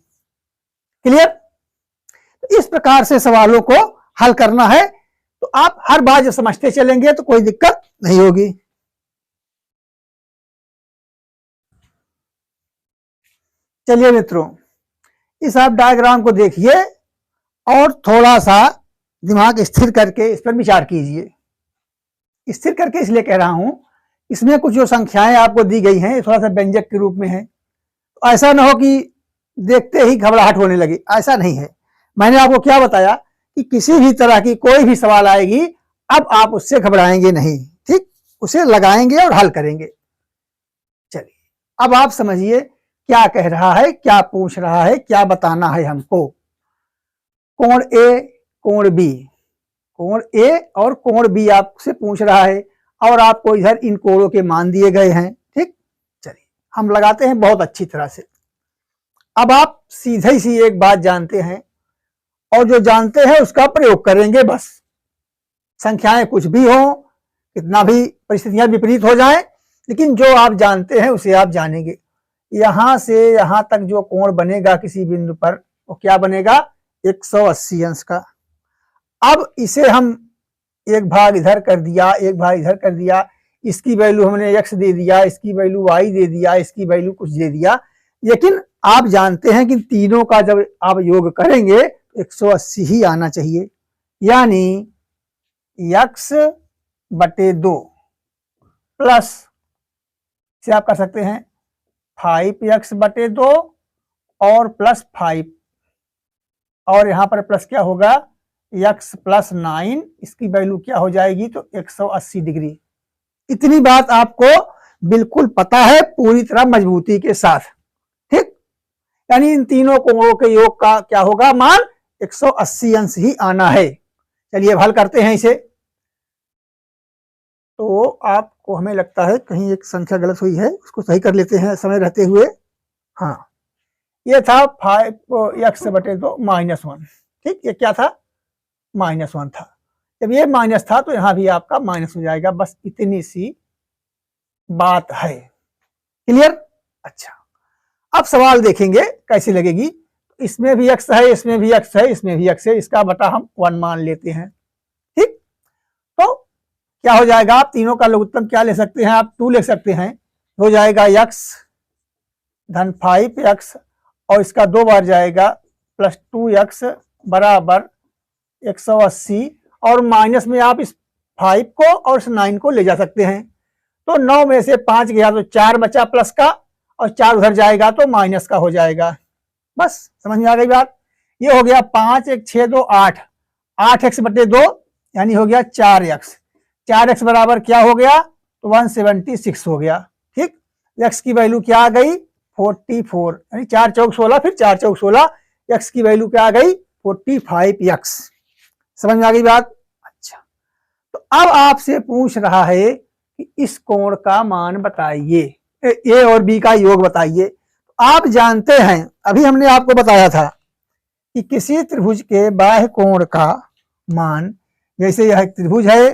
क्लियर। तो इस प्रकार से सवालों को हल करना है। तो आप हर बार जब समझते चलेंगे तो कोई दिक्कत नहीं होगी। चलिए मित्रों, इस आप डायग्राम को देखिए और थोड़ा सा दिमाग स्थिर करके इस पर विचार कीजिए। स्थिर करके इसलिए कह रहा हूं, इसमें कुछ जो संख्याएं आपको दी गई हैं थोड़ा सा व्यंजक के रूप में है। तो ऐसा ना हो कि देखते ही घबराहट होने लगी, ऐसा नहीं है। मैंने आपको क्या बताया कि किसी भी तरह की कोई भी सवाल आएगी, अब आप उससे घबराएंगे नहीं। ठीक, उसे लगाएंगे और हल करेंगे। चलिए अब आप समझिए क्या कह रहा है, क्या पूछ रहा है, क्या बताना है हमको। कोण ए, कोण बी, कोण ए और कोण बी आपसे पूछ रहा है, और आपको इधर इन कोणों के मान दिए गए हैं। ठीक, चलिए हम लगाते हैं बहुत अच्छी तरह से। अब आप सीधे सी एक बात जानते हैं, और जो जानते हैं उसका प्रयोग करेंगे बस। संख्याएं कुछ भी हो, कितना भी परिस्थितियां विपरीत हो जाएं, लेकिन जो आप जानते हैं उसे आप जानेंगे। यहां से यहां तक जो कोण बनेगा किसी बिंदु पर वो क्या बनेगा, 180 अंश का। अब इसे हम एक भाग इधर कर दिया, एक भाग इधर कर दिया, इसकी वैल्यू हमने x दे दिया, इसकी वैल्यू y दे दिया, इसकी वैल्यू कुछ दे दिया, लेकिन आप जानते हैं कि तीनों का जब आप योग करेंगे 180 ही आना चाहिए। यानी x बटे 2 प्लस से आप कर सकते हैं 5x बटे 2 और प्लस 5, और यहां पर प्लस क्या होगा x प्लस 9, इसकी वैल्यू क्या हो जाएगी तो 180 डिग्री। इतनी बात आपको बिल्कुल पता है पूरी तरह मजबूती के साथ, ठीक। यानी इन तीनों कोणों के योग का क्या होगा मान 180 अंश ही आना है। चलिए हल करते हैं इसे। तो आपको हमें लगता है कहीं एक संख्या गलत हुई है, उसको सही कर लेते हैं समय रहते हुए। हाँ, ये था 5x बटे 2 -1, ठीक। ये क्या था -1 था। जब ये माइनस था तो यहां भी आपका माइनस हो जाएगा, बस इतनी सी बात है। क्लियर? अच्छा, अब सवाल देखेंगे कैसी लगेगी। इसमें भी x है, इसमें भी x है, इसमें भी x है, इसका बटा हम 1 मान लेते हैं, ठीक। तो क्या हो जाएगा, आप तीनों का लघुत्तम क्या ले सकते हैं, आप 2 ले सकते हैं। हो जाएगा x धन 5x और इसका 2 बार जाएगा प्लस 2x बराबर 180, और माइनस में आप इस 5 को और इस 9 को ले जा सकते हैं। तो 9 में से 5 गया तो 4 बचा प्लस का, और 4 उधर जाएगा तो माइनस का हो जाएगा। बस समझ में आ गई बात। ये हो गया 5 1 6 2 8, 8x बटे 2 यानी हो गया 4x। 4x बराबर क्या हो गया तो 176 हो गया, ठीक। x की वैल्यू क्या आ गई 44, यानी 4 चौक 16, फिर 4 चौक 16, x की वैल्यू क्या आ गई 45x। समझ में आ गई बात। अच्छा, तो अब आपसे पूछ रहा है कि इस कोण का मान बताइए, ए और बी का योग बताइए। आप जानते हैं अभी हमने आपको बताया था कि किसी त्रिभुज के बाह्य कोण का मान, जैसे यह त्रिभुज है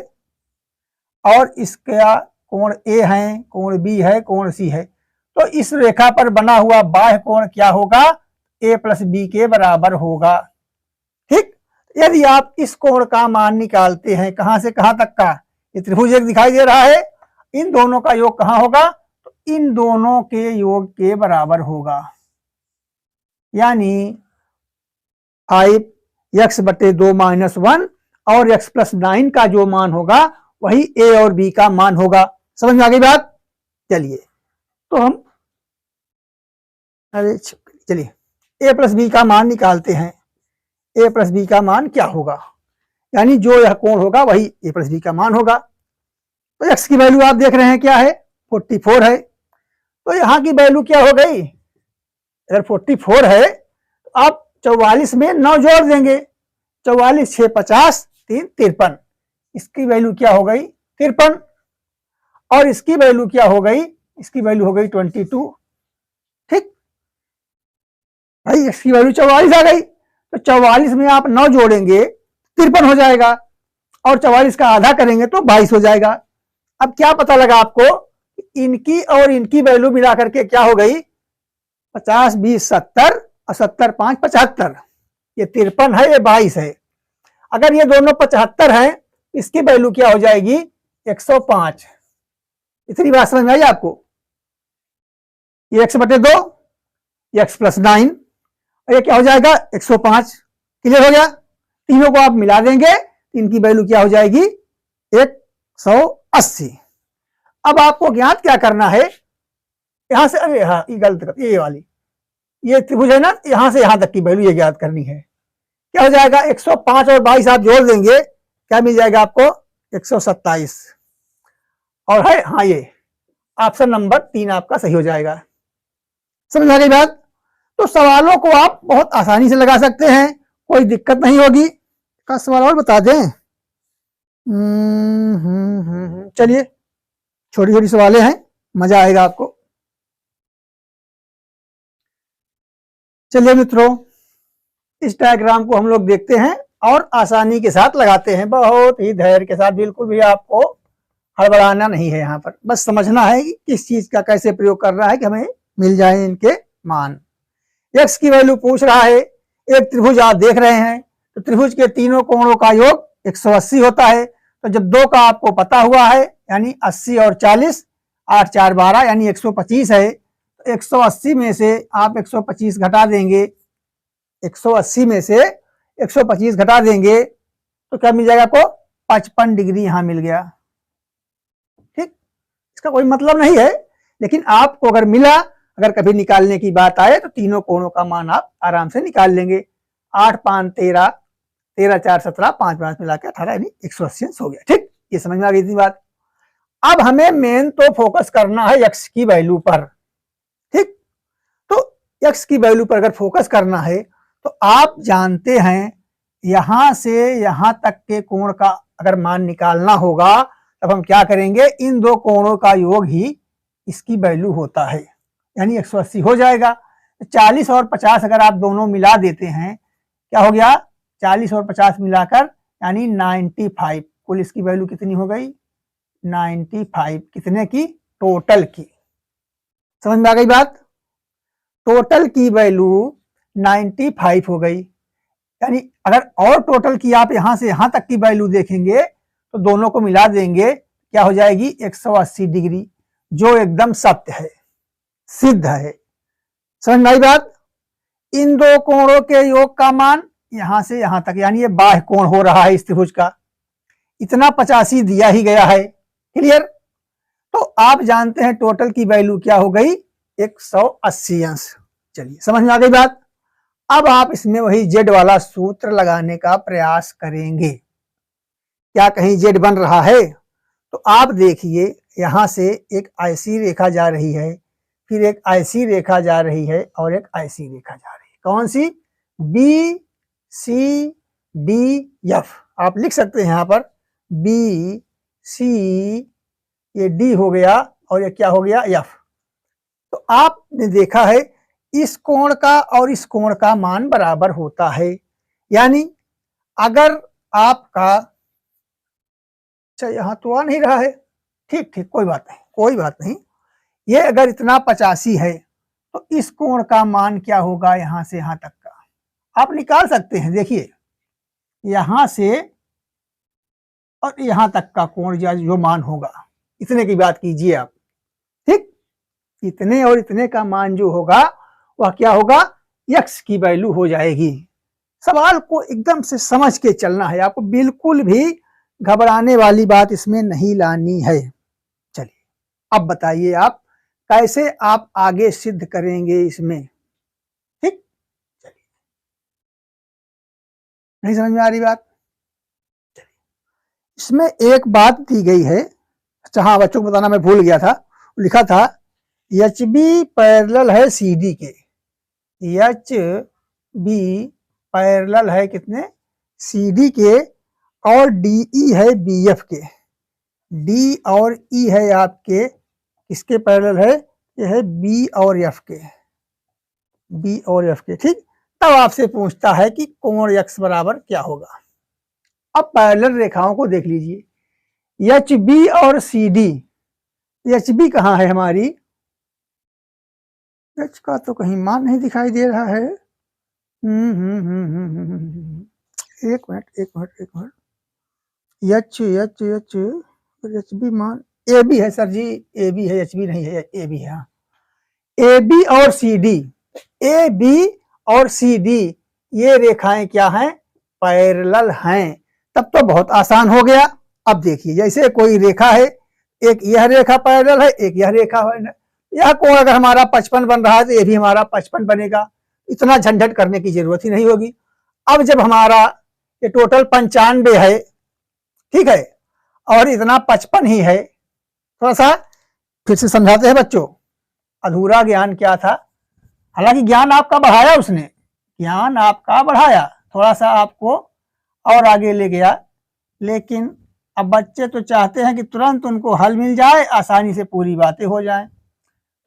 और इसका कोण ए है, कोण बी है, कोण सी है, तो इस रेखा पर बना हुआ बाह्य कोण क्या होगा ए प्लस बी के बराबर होगा, ठीक। यदि आप इस कोण का मान निकालते हैं, कहां से कहां तक का, ये त्रिभुज एक दिखाई दे रहा है, इन दोनों का योग कहां होगा तो इन दोनों के योग के बराबर होगा। यानी 5x बटे 2 -1 और x प्लस 9 का जो मान होगा वही a और b का मान होगा। समझ में आ गई बात। चलिए तो हम चलिए a प्लस बी का मान निकालते हैं। a प्लस बी का मान क्या होगा, यानी जो यह कोण होगा वही a प्लस बी का मान होगा। तो x की वैल्यू आप देख रहे हैं क्या है 44 है, तो यहां की वैल्यू क्या हो गई, अगर 44 है तो आप 44 में 9 जोड़ देंगे, 44 6 50 3 53, इसकी वैल्यू क्या हो गई 53, और इसकी वैल्यू क्या हो गई, इसकी वैल्यू हो गई 22, ठीक भाई। इसकी वैल्यू 44 आ गई, तो 44 में आप 9 जोड़ेंगे 53 हो जाएगा, और 44 का आधा करेंगे तो 22 हो जाएगा। अब क्या पता लगा आपको, इनकी और इनकी वैल्यू मिला करके क्या हो गई 50 20 70 और 70 5 75, ये 53 है, ये 22 है। अगर ये दोनों 75 हैं, इसकी वैल्यू क्या हो जाएगी 105। इतनी बात समझ में आई आपको। ये x बटे 2, x प्लस 9, और ये क्या हो जाएगा 105। क्लियर हो गया। तीनों को आप मिला देंगे, इनकी वैल्यू क्या हो जाएगी 180। अब आपको ज्ञात क्या करना है, यहां से, अरे हाँ ये गलत, ये वाली, ये त्रिभुज है ना, यहां से यहां तक की वैल्यू ये ज्ञात करनी है। क्या हो जाएगा 105 और 22 आप जोड़ देंगे, क्या मिल जाएगा आपको 127, और है हाँ ये ऑप्शन नंबर 3 आपका सही हो जाएगा। समझ आ गई बात। तो सवालों को आप बहुत आसानी से लगा सकते हैं, कोई दिक्कत नहीं होगी। का सवाल और बता दें, चलिए छोटी छोटी सवालें हैं, मजा आएगा आपको। चलिए मित्रों, इस डायग्राम को हम लोग देखते हैं और आसानी के साथ लगाते हैं, बहुत ही धैर्य के साथ, बिल्कुल भी आपको हड़बड़ाना नहीं है। यहाँ पर बस समझना है कि किस चीज का कैसे प्रयोग करना है कि हमें मिल जाए इनके मान। x की वैल्यू पूछ रहा है, एक त्रिभुज आप देख रहे हैं, तो त्रिभुज के तीनों कोणों का योग 180 होता है। तो जब दो का आपको पता हुआ है, यानी 80 और 40, 8 4 12 यानी 125 है, तो 180 में से आप 125 घटा देंगे, 180 में से 125 घटा देंगे तो क्या मिल जाएगा आपको, 55 डिग्री यहां मिल गया। ठीक, इसका कोई मतलब नहीं है, लेकिन आपको अगर मिला, अगर कभी निकालने की बात आए तो तीनों कोणों का मान आप आराम से निकाल लेंगे। 8 5 13, 13 4 17, 5 5 मिला के 18 यानी 180 हो गया। ठीक, ये समझ में आ गई थी बात। अब हमें मेन तो फोकस करना है x की वैल्यू पर। ठीक, तो x की वैल्यू पर अगर फोकस करना है तो आप जानते हैं यहां से यहां तक के कोण का अगर मान निकालना होगा, तब हम क्या करेंगे, इन दो कोणों का योग ही इसकी वैल्यू होता है, यानी 180 हो जाएगा। 40 और 50 अगर आप दोनों मिला देते हैं, क्या हो गया, 40 और 50 मिलाकर यानी 95। कुल इसकी वैल्यू कितनी हो गई, 95। कितने की, टोटल की। समझ में आ गई बात, टोटल की वैल्यू 95 हो गई। यानी अगर और टोटल की आप यहां से यहां तक की वैल्यू देखेंगे तो दोनों को मिला देंगे, क्या हो जाएगी, 180 डिग्री, जो एकदम सत्य है, सिद्ध है। समझ में आई बात। इन दो कोणों के योग का मान यहां से यहां तक, यानी ये बाह्य कोण हो रहा है इस त्रिभुज का, इतना 85 दिया ही गया है। क्लियर। तो आप जानते हैं टोटल की वैल्यू क्या हो गई, 180 अंश। चलिए समझ में आ गई बात। अब आप इसमें वही जेड वाला सूत्र लगाने का प्रयास करेंगे। क्या कहीं जेड बन रहा है, तो आप देखिए यहां से एक ऐसी रेखा जा रही है, फिर एक ऐसी रेखा जा रही है और एक ऐसी रेखा जा रही है। कौन सी, बी सी डी एफ। आप लिख सकते हैं यहां पर बी सी, ये डी हो गया और ये क्या हो गया, एफ। तो आपने देखा है इस कोण का और इस कोण का मान बराबर होता है। यानी अगर आपका, अच्छा यहां तो आ नहीं रहा है, ठीक ठीक कोई बात नहीं, कोई बात नहीं। ये अगर इतना 85 है तो इस कोण का मान क्या होगा, यहां से यहां तक का आप निकाल सकते हैं। देखिए यहां से और यहां तक का कोण जो मान होगा, इतने की बात कीजिए आप। ठीक, इतने और इतने का मान जो होगा वह क्या होगा, x की वैल्यू हो जाएगी। सवाल को एकदम से समझ के चलना है, आपको बिल्कुल भी घबराने वाली बात इसमें नहीं लानी है। चलिए अब बताइए आप कैसे आप आगे सिद्ध करेंगे इसमें। ठीक, चलिए नहीं समझ में आ रही बात। चलिए इसमें एक बात दी गई है, अच्छा हाँ बच्चों को बताना मैं भूल गया था, लिखा था एच बी पैरेलल है सी डी के, एच बी पैरेलल है कितने, सी डी के, और डी ई है बी एफ के। डी और ई है आपके किसके पैरेलल है, ये है बी और एफ के, बी और एफ के। ठीक, तब आपसे पूछता है कि कोण एक्स बराबर क्या होगा। अब पैरेलल रेखाओं को देख लीजिए, एच बी और सी डी। एच बी कहाँ है हमारी, एच का तो कहीं मान नहीं दिखाई दे रहा है। एक मिनट एक मिनट एक minute, H H H H B मान ए बी है सर जी, ए बी है, एच बी नहीं है, ए बी है। हाँ, ए बी और सी डी, ए बी और सी डी ये रेखाएं क्या हैं, पैरेलल हैं। तब तो बहुत आसान हो गया। अब देखिए जैसे कोई रेखा है, एक यह रेखा पैरेलल है, एक यह रेखा है, यह कोण अगर हमारा 55 बन रहा है तो ये भी हमारा 55 बनेगा। इतना झंझट करने की जरूरत ही नहीं होगी। अब जब हमारा ये टोटल 95 है, ठीक है, और इतना 55 ही है, थोड़ा सा फिर से समझाते हैं बच्चों। अधूरा ज्ञान क्या था, हालांकि ज्ञान आपका बढ़ाया उसने, ज्ञान आपका बढ़ाया, थोड़ा सा आपको और आगे ले गया, लेकिन अब बच्चे तो चाहते हैं कि तुरंत उनको हल मिल जाए, आसानी से पूरी बातें हो जाएं।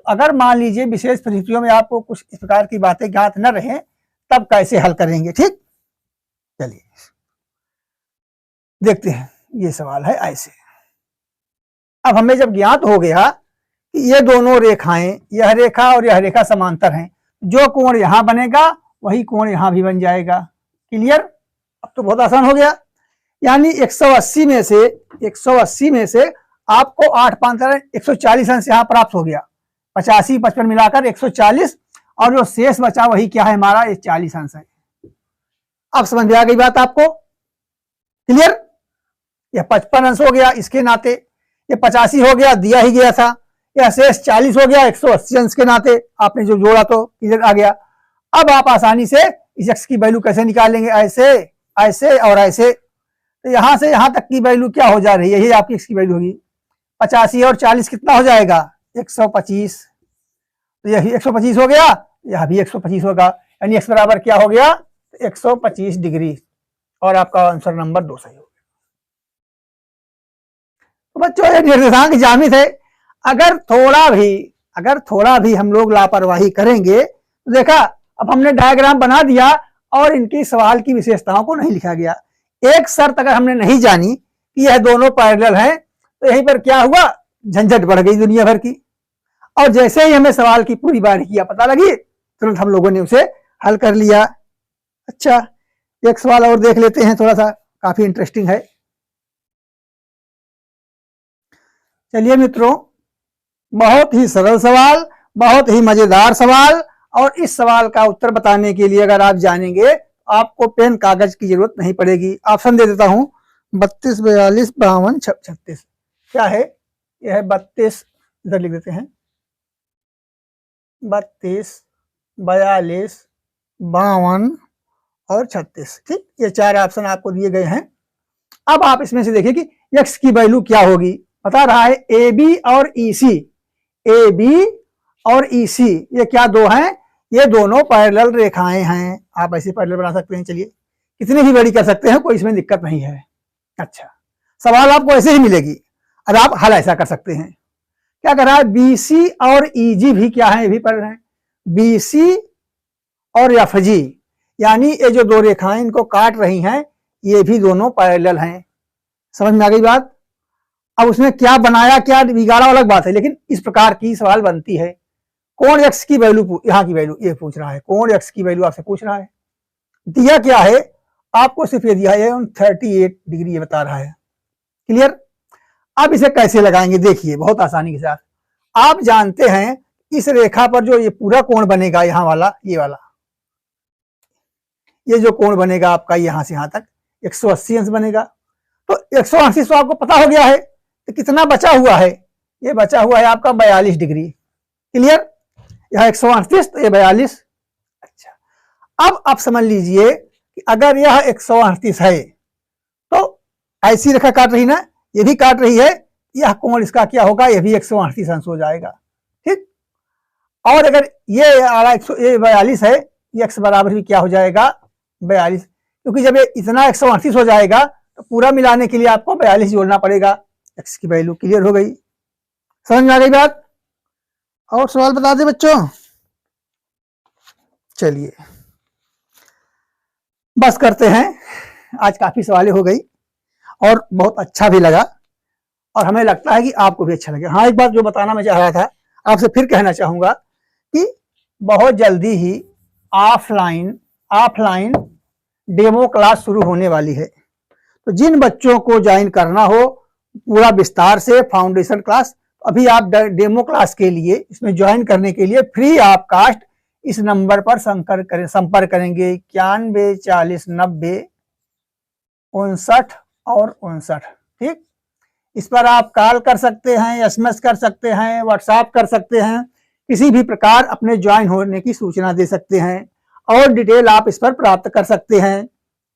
अगर मान लीजिए विशेष परिस्थितियों में आपको कुछ इस प्रकार की बातें ज्ञात न रहे, तब कैसे हल करेंगे। ठीक, चलिए देखते हैं। ये सवाल है ऐसे। अब हमें जब ज्ञात हो गया कि ये दोनों रेखाएं, यह रेखा और यह रेखा समांतर हैं, जो कोण यहां बनेगा वही कोण यहां भी बन जाएगा। क्लियर? अब तो बहुत आसान हो गया। यानी 180 में से आपको 8 5 140 अंश यहां प्राप्त हो गया। 85 55 मिलाकर 140, और जो शेष बचा वही क्या है हमारा, ये 40 अंश है। अब समझ में आ गई बात आपको? क्लियर? यह 55 अंश हो गया इसके नाते, ये 85 हो गया, दिया ही गया था, यह शेष 40 हो गया 180 अंश के नाते, आपने जो जोड़ा तो क्लियर आ गया। अब आप आसानी से इस x की वैल्यू कैसे निकालेंगे, ऐसे ऐसे और ऐसे। तो यहां से यहां तक की वैल्यू क्या हो जा रही है, यही आपकी x की वैल्यू होगी। 85 और 40 कितना हो जाएगा, 125। तो यही 125 हो गया, यह भी 125 होगा, यानी x बराबर क्या हो गया, 125 डिग्री। और आपका आंसर नंबर 2 सही हो गया। तो बच्चों ये निर्देशांक ज्यामिति है। अगर थोड़ा भी हम लोग लापरवाही करेंगे तो देखा, अब हमने डायग्राम बना दिया और इनकी सवाल की विशेषताओं को नहीं लिखा गया। एक शर्त अगर हमने नहीं जानी कि यह दोनों पैरेलल हैं, तो यहीं पर क्या हुआ, झंझट बढ़ गई दुनिया भर की। और जैसे ही हमें सवाल की पूरी बारीकियां पता लगी, तुरंत हम लोगों ने उसे हल कर लिया। अच्छा, एक सवाल और देख लेते हैं, थोड़ा सा काफी इंटरेस्टिंग है। चलिए मित्रों, बहुत ही सरल सवाल, बहुत ही मजेदार सवाल, और इस सवाल का उत्तर बताने के लिए अगर आप जानेंगे आपको पेन कागज की जरूरत नहीं पड़ेगी। ऑप्शन दे देता हूं, 32 42 52 36। क्या है, यह है 32, इधर लिख देते हैं, 32 42 52 और 36। ठीक, ये 4 ऑप्शन आपको दिए गए हैं। अब आप इसमें से देखिए कि x की वैल्यू क्या होगी। बता रहा है AB और EC, AB और EC ये क्या दो हैं, ये दोनों पैरेलल रेखाएं हैं। आप ऐसे पैरेलल बना सकते हैं, चलिए कितनी भी बड़ी कर सकते हैं, कोई इसमें दिक्कत नहीं है। अच्छा, सवाल आपको ऐसे ही मिलेगी और आप हल ऐसा कर सकते हैं। क्या कर रहा है, BC और EG भी क्या है, ये भी पैरेलल हैं। BC और FG, यानी ये जो दो रेखाएं इनको काट रही हैं, ये भी दोनों पैरेलल हैं। समझ में आ गई बात? अब उसने क्या बनाया, क्या बिगाड़ा, अलग बात है, लेकिन इस प्रकार की सवाल बनती है। कोण x की वैल्यू, यहाँ की वैल्यू ये पूछ रहा है, कोण x की वैल्यू आपसे पूछ रहा है। दिया क्या है आपको, सिर्फ ये दिया है 38 डिग्री, ये बता रहा है। क्लियर? अब इसे कैसे लगाएंगे, देखिए बहुत आसानी के साथ। आप जानते हैं इस रेखा पर जो ये पूरा कोण बनेगा, यहां वाला, ये वाला, ये जो कोण बनेगा आपका यहां से यहां तक 180 अंश बनेगा। तो 180 तो आपको पता हो गया है, तो कितना बचा हुआ है, ये बचा हुआ है आपका 42 डिग्री। क्लियर? यह 138 तो ये 42। अच्छा, अब आप समझ लीजिए कि अगर यह 138 है तो ऐसी रेखा काट रही ना, ये भी काट रही है, यह कोण इसका क्या होगा, ये भी 138 अंश हो जाएगा। ठीक, और अगर ये 42 है, ये x बराबर भी क्या हो जाएगा, 42, क्योंकि जब ये इतना 138 हो जाएगा तो पूरा मिलाने के लिए आपको 42 जोड़ना पड़ेगा। x की वैल्यू क्लियर हो गई, समझ में आ गई बात? और सवाल बता दे बच्चों। चलिए बस करते हैं, आज काफी सवालें हो गई और बहुत अच्छा भी लगा, और हमें लगता है कि आपको भी अच्छा लगे। हाँ, एक बात जो बताना मैं चाह रहा था, आपसे फिर कहना चाहूंगा कि बहुत जल्दी ही ऑफलाइन डेमो क्लास शुरू होने वाली है। तो जिन बच्चों को ज्वाइन करना हो पूरा विस्तार से फाउंडेशन क्लास, अभी आप डेमो क्लास के लिए, इसमें ज्वाइन करने के लिए फ्री ऑफ कास्ट इस नंबर पर संपर्क करेंगे 91 40 90 59 और 59। ठीक, इस पर आप कॉल कर सकते हैं, SMS कर सकते हैं, व्हाट्सएप कर सकते हैं, किसी भी प्रकार अपने ज्वाइन होने की सूचना दे सकते हैं, और डिटेल आप इस पर प्राप्त कर सकते हैं।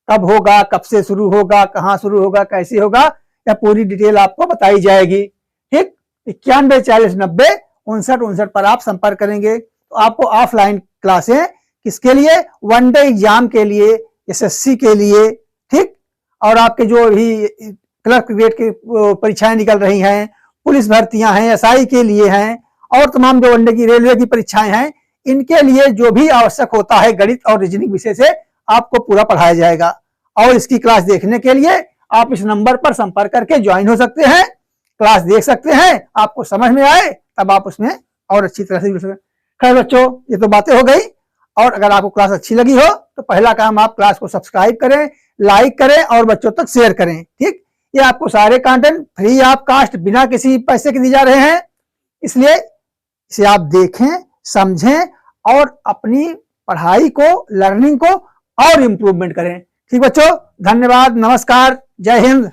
कब होगा, कब से शुरू होगा, कहाँ शुरू होगा, कैसे होगा, यह पूरी डिटेल आपको बताई जाएगी। ठीक, 91 40 90 59 पर आप संपर्क करेंगे तो आपको ऑफलाइन क्लासें किसके लिए, वनडे एग्जाम के लिए, SSC के लिए, ठीक, और आपके जो भी क्लर्क ग्रेड की परीक्षाएं निकल रही हैं, पुलिस भर्तियां हैं, SI के लिए हैं, और तमाम जो वनडे की रेलवे की परीक्षाएं हैं, इनके लिए जो भी आवश्यक होता है गणित और रीजनिंग विषय से आपको पूरा पढ़ाया जाएगा। और इसकी क्लास देखने के लिए आप इस नंबर पर संपर्क करके ज्वाइन हो सकते हैं, क्लास देख सकते हैं, आपको समझ में आए तब आप उसमें और अच्छी तरह से जुड़ सकें। खैर बच्चों, ये तो बातें हो गई, और अगर आपको क्लास अच्छी लगी हो तो पहला काम आप क्लास को सब्सक्राइब करें, लाइक करें और बच्चों तक शेयर करें। ठीक, ये आपको सारे कंटेंट फ्री ऑफ कास्ट बिना किसी पैसे के दिए जा रहे हैं, इसलिए इसे आप देखें, समझें और अपनी पढ़ाई को, लर्निंग को और इम्प्रूवमेंट करें। ठीक बच्चों, धन्यवाद, नमस्कार, जय हिंद।